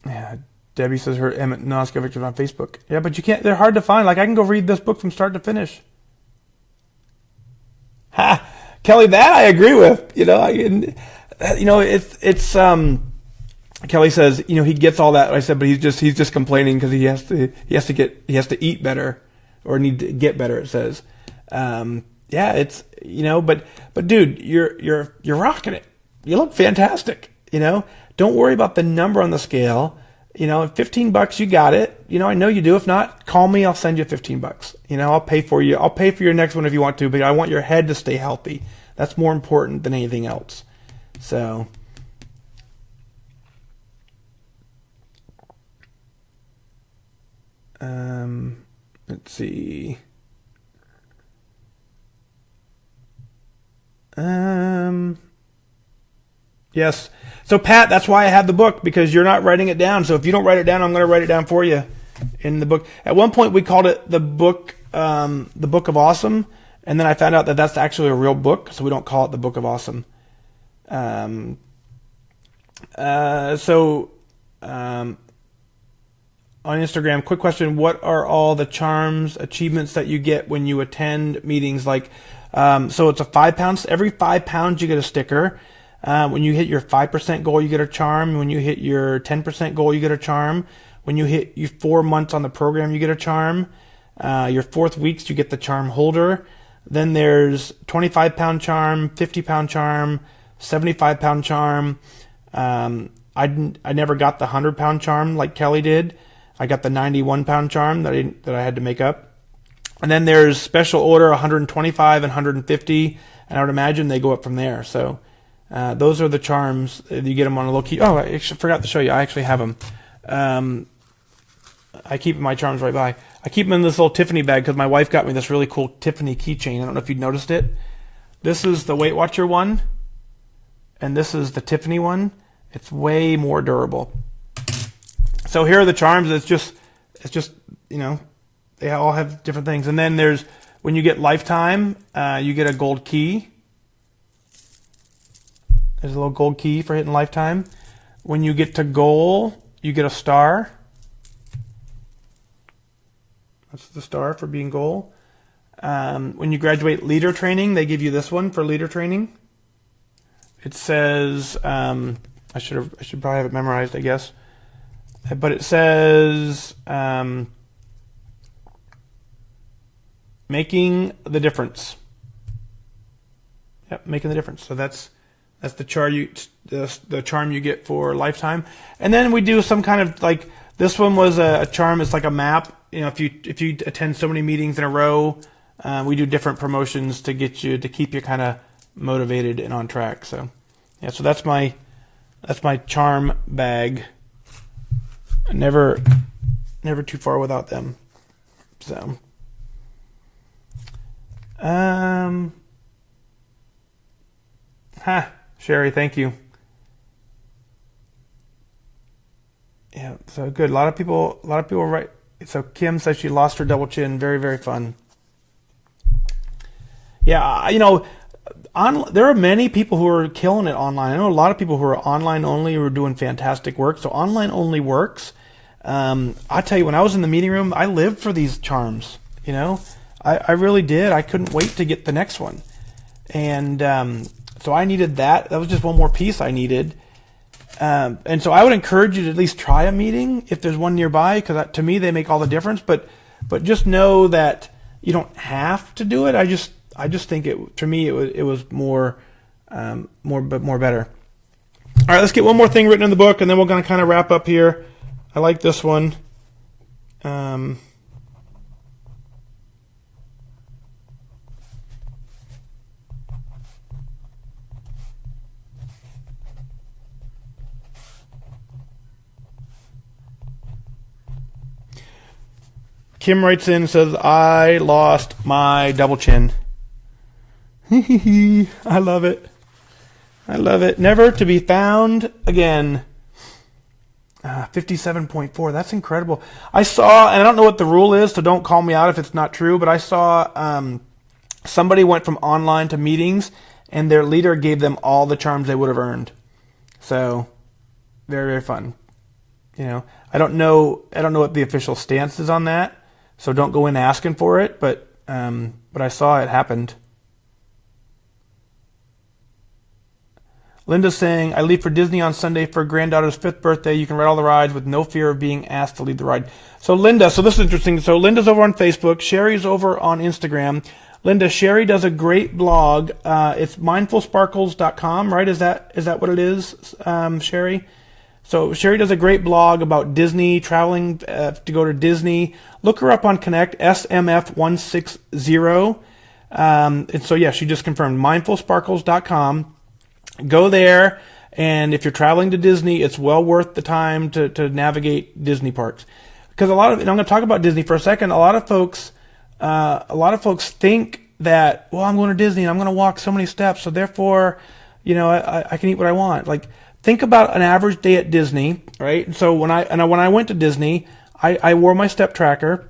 Yeah, Debbie says her Emmett Noska pictures on Facebook. Yeah, but you can't. They're hard to find. Like I can go read this book from start to finish. Ha, Kelly, that I agree with. It's Kelly says, he gets all that. I said, but he's just complaining because he has to eat better or need to get better. It says, it's but dude, you're rocking it. You look fantastic. Don't worry about the number on the scale. $15, you got it. I know you do. If not, call me. I'll send you $15. I'll pay for you. I'll pay for your next one if you want to, but I want your head to stay healthy. That's more important than anything else. So, let's see. Yes. So Pat, that's why I have the book, because you're not writing it down. So if you don't write it down, I'm going to write it down for you in the book. At one point we called it the Book of Awesome. And then I found out that that's actually a real book. So we don't call it the Book of Awesome. On Instagram, quick question. What are all the charms, achievements that you get when you attend meetings? So it's a 5 pounds. Every 5 pounds you get a sticker. When you hit your 5% goal, you get a charm. When you hit your 10% goal, you get a charm. When you hit your 4 months on the program, you get a charm. Your 4th weeks, you get the charm holder. Then there's 25-pound charm, 50-pound charm, 75-pound charm. I never got the 100-pound charm like Kelly did. I got the 91-pound charm that I had to make up. And then there's special order 125 and 150, and I would imagine they go up from there. So those are the charms. You get them on a little key. Oh, I actually forgot to show you. I actually have them. I keep my charms right by. I keep them in this little Tiffany bag because my wife got me this really cool Tiffany keychain. I don't know if you've noticed it. This is the Weight Watcher one, and this is the Tiffany one. It's way more durable. So here are the charms. It's just they all have different things. And then there's, when you get lifetime, you get a gold key. There's a little gold key for hitting lifetime. When you get to goal, you get a star. That's the star for being goal. When you graduate leader training, they give you this one for leader training. It says, I should probably have it memorized, I guess. But it says, making the difference. Yep, making the difference. So that's the charm you get for lifetime. And then we do some kind of, like, this one was a charm. It's like a map. If you attend so many meetings in a row, we do different promotions to keep you kind of motivated and on track. So yeah, so that's my charm bag. Never too far without them. So Sherry, thank you. Yeah, so good. A lot of people write So Kim says she lost her double chin. Very, very fun. Yeah, there are many people who are killing it online. I know a lot of people who are online only who are doing fantastic work. So online only works. I tell you, when I was in the meeting room, I lived for these charms. I really did. I couldn't wait to get the next one. And so I needed that. That was just one more piece I needed. And so I would encourage you to at least try a meeting if there's one nearby, because to me they make all the difference. But just know that you don't have to do it. I just think to me it was more better. All right, let's get one more thing written in the book, and then we're going to kind of wrap up here. I like this one. Kim writes in and says, I lost my double chin. I love it. I love it. Never to be found again. 57.4. That's incredible. I saw, and I don't know what the rule is, so don't call me out if it's not true, but I saw somebody went from online to meetings, and their leader gave them all the charms they would have earned. So, very, very fun. I don't know what the official stance is on that. So don't go in asking for it, but I saw it happened. Linda's saying, I leave for Disney on Sunday for granddaughter's 5th birthday. You can ride all the rides with no fear of being asked to lead the ride. So Linda, so this is interesting. So Linda's over on Facebook. Sherry's over on Instagram. Linda, Sherry does a great blog. It's mindfulsparkles.com, right? Is that what it is, Sherry? So Sherry does a great blog about Disney, traveling to go to Disney. Look her up on Connect, SMF160. And so, yeah, she just confirmed, mindfulsparkles.com. Go there, and if you're traveling to Disney, it's well worth the time to navigate Disney parks. Because and I'm going to talk about Disney for a second. A lot of folks think that, well, I'm going to Disney and I'm going to walk so many steps, so therefore, I can eat what I want. Like, think about an average day at Disney, right? So when I went to Disney, I wore my step tracker.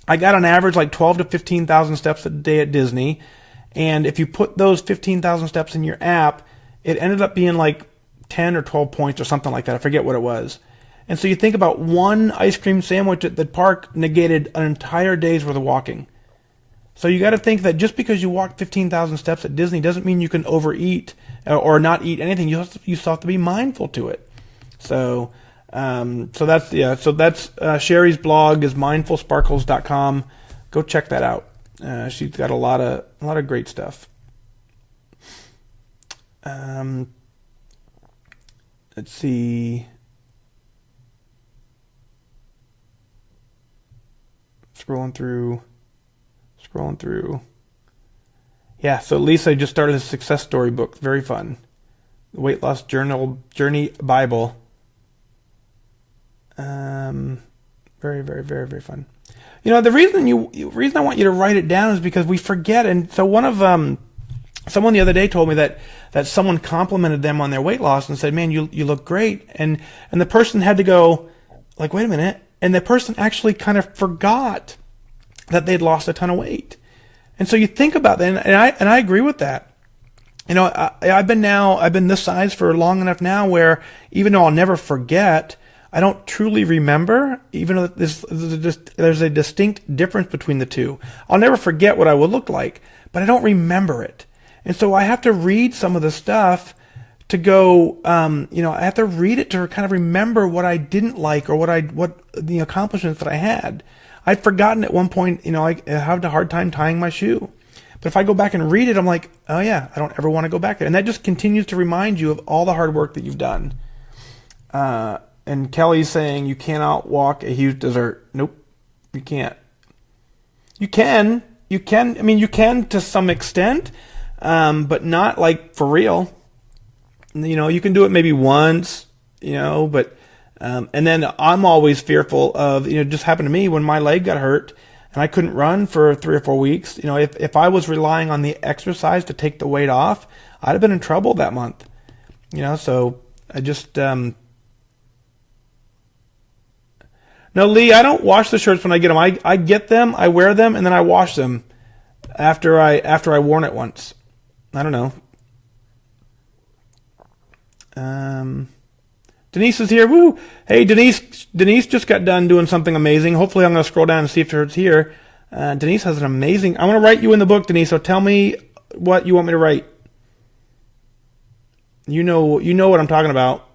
I got on average like 12 to 15,000 steps a day at Disney, and if you put those 15,000 steps in your app, it ended up being like 10 or 12 points or something like that. I forget what it was. And so you think about one ice cream sandwich at the park negated an entire day's worth of walking. So you got to think that just because you walk 15,000 steps at Disney doesn't mean you can overeat or not eat anything. You still have to be mindful to it. So that's Sherry's blog is mindfulsparkles.com. Go check that out. She's got a lot of great stuff. Let's see. Scrolling through. Yeah, so Lisa just started a success story book. Very fun. The Weight Loss Journey Bible. Very, very, very, very fun. The reason I want you to write it down is because we forget. And so someone the other day told me that someone complimented them on their weight loss and said, "Man, you look great." And the person had to go, like, "Wait a minute." And the person actually kind of forgot that they'd lost a ton of weight. And so you think about that, and I agree with that. I've been this size for long enough now where even though I'll never forget, I don't truly remember, even though there's a distinct difference between the two. I'll never forget what I would look like, but I don't remember it. And so I have to read some of the stuff to go, I have to read it to kind of remember what I didn't like or what the accomplishments that I had. I'd forgotten at one point, I had a hard time tying my shoe. But if I go back and read it, I'm like, oh yeah, I don't ever want to go back there. And that just continues to remind you of all the hard work that you've done. And Kelly's saying you cannot walk a huge dessert. Nope, you can't. You can to some extent, but not like for real. You can do it maybe once, but, and then I'm always fearful of, just happened to me when my leg got hurt and I couldn't run for 3 or 4 weeks. If I was relying on the exercise to take the weight off, I'd have been in trouble that month, so I just, No, Lee, I don't wash the shirts when I get them. I get them, I wear them, and then I wash them after I worn it once. I don't know. Denise is here. Woo! Hey, Denise just got done doing something amazing. Hopefully I'm going to scroll down and see if it's here. Denise has an amazing... I'm going to write you in the book, Denise, so tell me what you want me to write. You know what I'm talking about.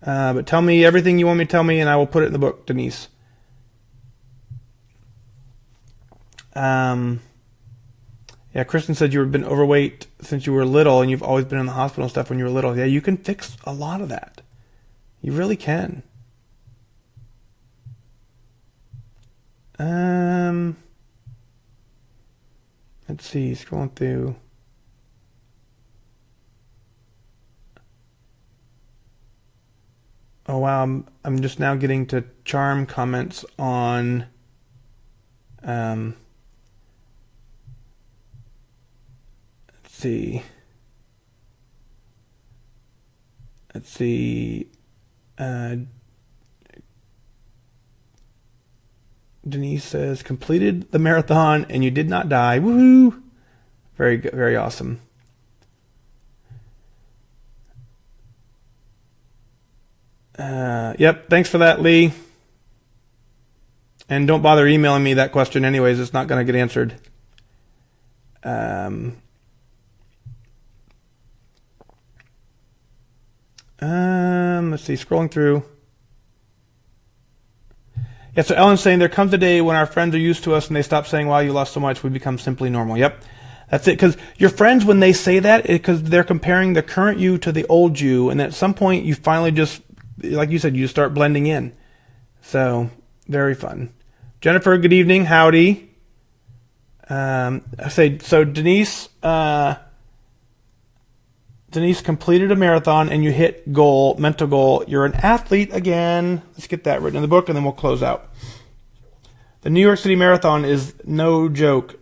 But tell me everything you want me to tell me, and I will put it in the book, Denise. Yeah, Kristen said you've been overweight since you were little, and you've always been in the hospital and stuff when you were little. Yeah, you can fix a lot of that. You really can. Let's see, scrolling through. Oh wow, I'm just now getting to charm comments on let's see. Denise says, completed the marathon and you did not die. Woohoo! Very good, very awesome. Yep, thanks for that, Lee. And don't bother emailing me that question anyways. It's not going to get answered. Let's see, scrolling through. Yeah, so Ellen's saying, there comes a day when our friends are used to us and they stop saying, wow, you lost so much, we become simply normal. Yep, that's it. Because your friends, when they say that, because they're comparing the current you to the old you, and at some point you finally just, like you said, you start blending in. So, very fun. Jennifer, good evening. Howdy. I say, so Denise completed a marathon and you hit goal, mental goal. You're an athlete again. Let's get that written in the book and then we'll close out. The New York City Marathon is no joke.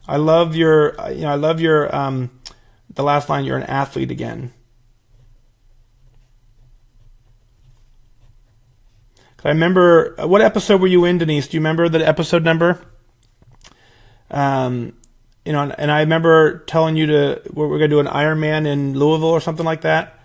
I love your, the last line, you're an athlete again. I remember, what episode were you in, Denise? Do you remember the episode number? And I remember telling you we're going to do an Ironman in Louisville or something like that.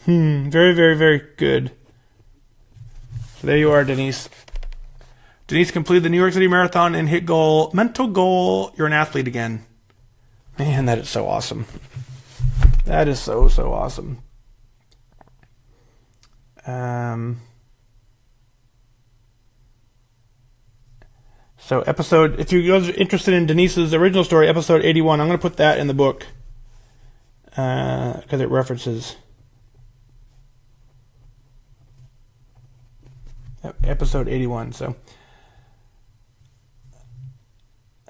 Very, very, very good. So there you are, Denise. Denise completed the New York City Marathon and hit goal. Mental goal, you're an athlete again. Man, that is so awesome. That is so, so awesome. So if you guys are interested in Denise's original story, episode 81, I'm going to put that in the book because it references episode 81. So,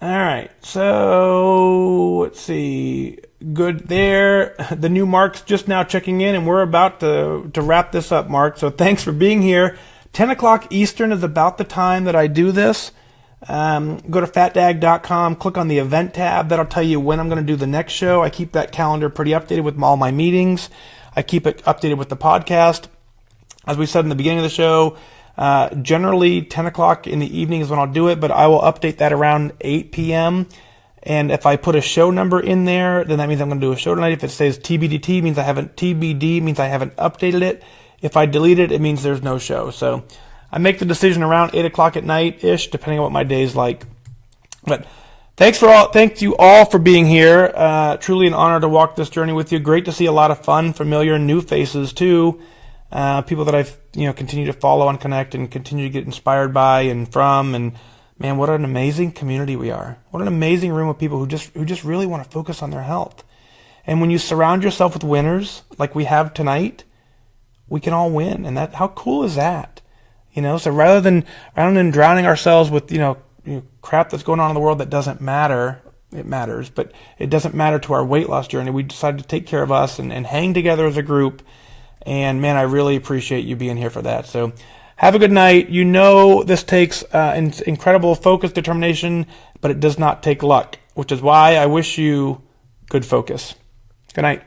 all right. So let's see. Good there. The new Mark's just now checking in, and we're about to wrap this up, Mark. So thanks for being here. 10 o'clock Eastern is about the time that I do this. Go to fatdag.com, click on the event tab. That'll tell you when I'm going to do the next show. I keep that calendar pretty updated with all my meetings. I keep it updated with the podcast. As we said in the beginning of the show, generally 10 o'clock in the evening is when I'll do it, but I will update that around 8 p.m. And if I put a show number in there, then that means I'm going to do a show tonight. If it says TBD means I haven't updated it. If I delete it, it means there's no show. So I make the decision around 8 o'clock at night-ish, depending on what my day's like. But thank you all for being here. Truly an honor to walk this journey with you. Great to see a lot of fun, familiar, new faces too. People that I've continue to follow and connect and continue to get inspired by and from. And man, what an amazing community we are. What an amazing room of people who just really want to focus on their health. And when you surround yourself with winners like we have tonight, we can all win. And how cool is that? So rather than drowning ourselves with crap that's going on in the world that doesn't matter. It matters, but it doesn't matter to our weight loss journey. We decided to take care of us and hang together as a group. And man, I really appreciate you being here for that. So have a good night. This takes incredible focus, determination, but it does not take luck, which is why I wish you good focus. Good night.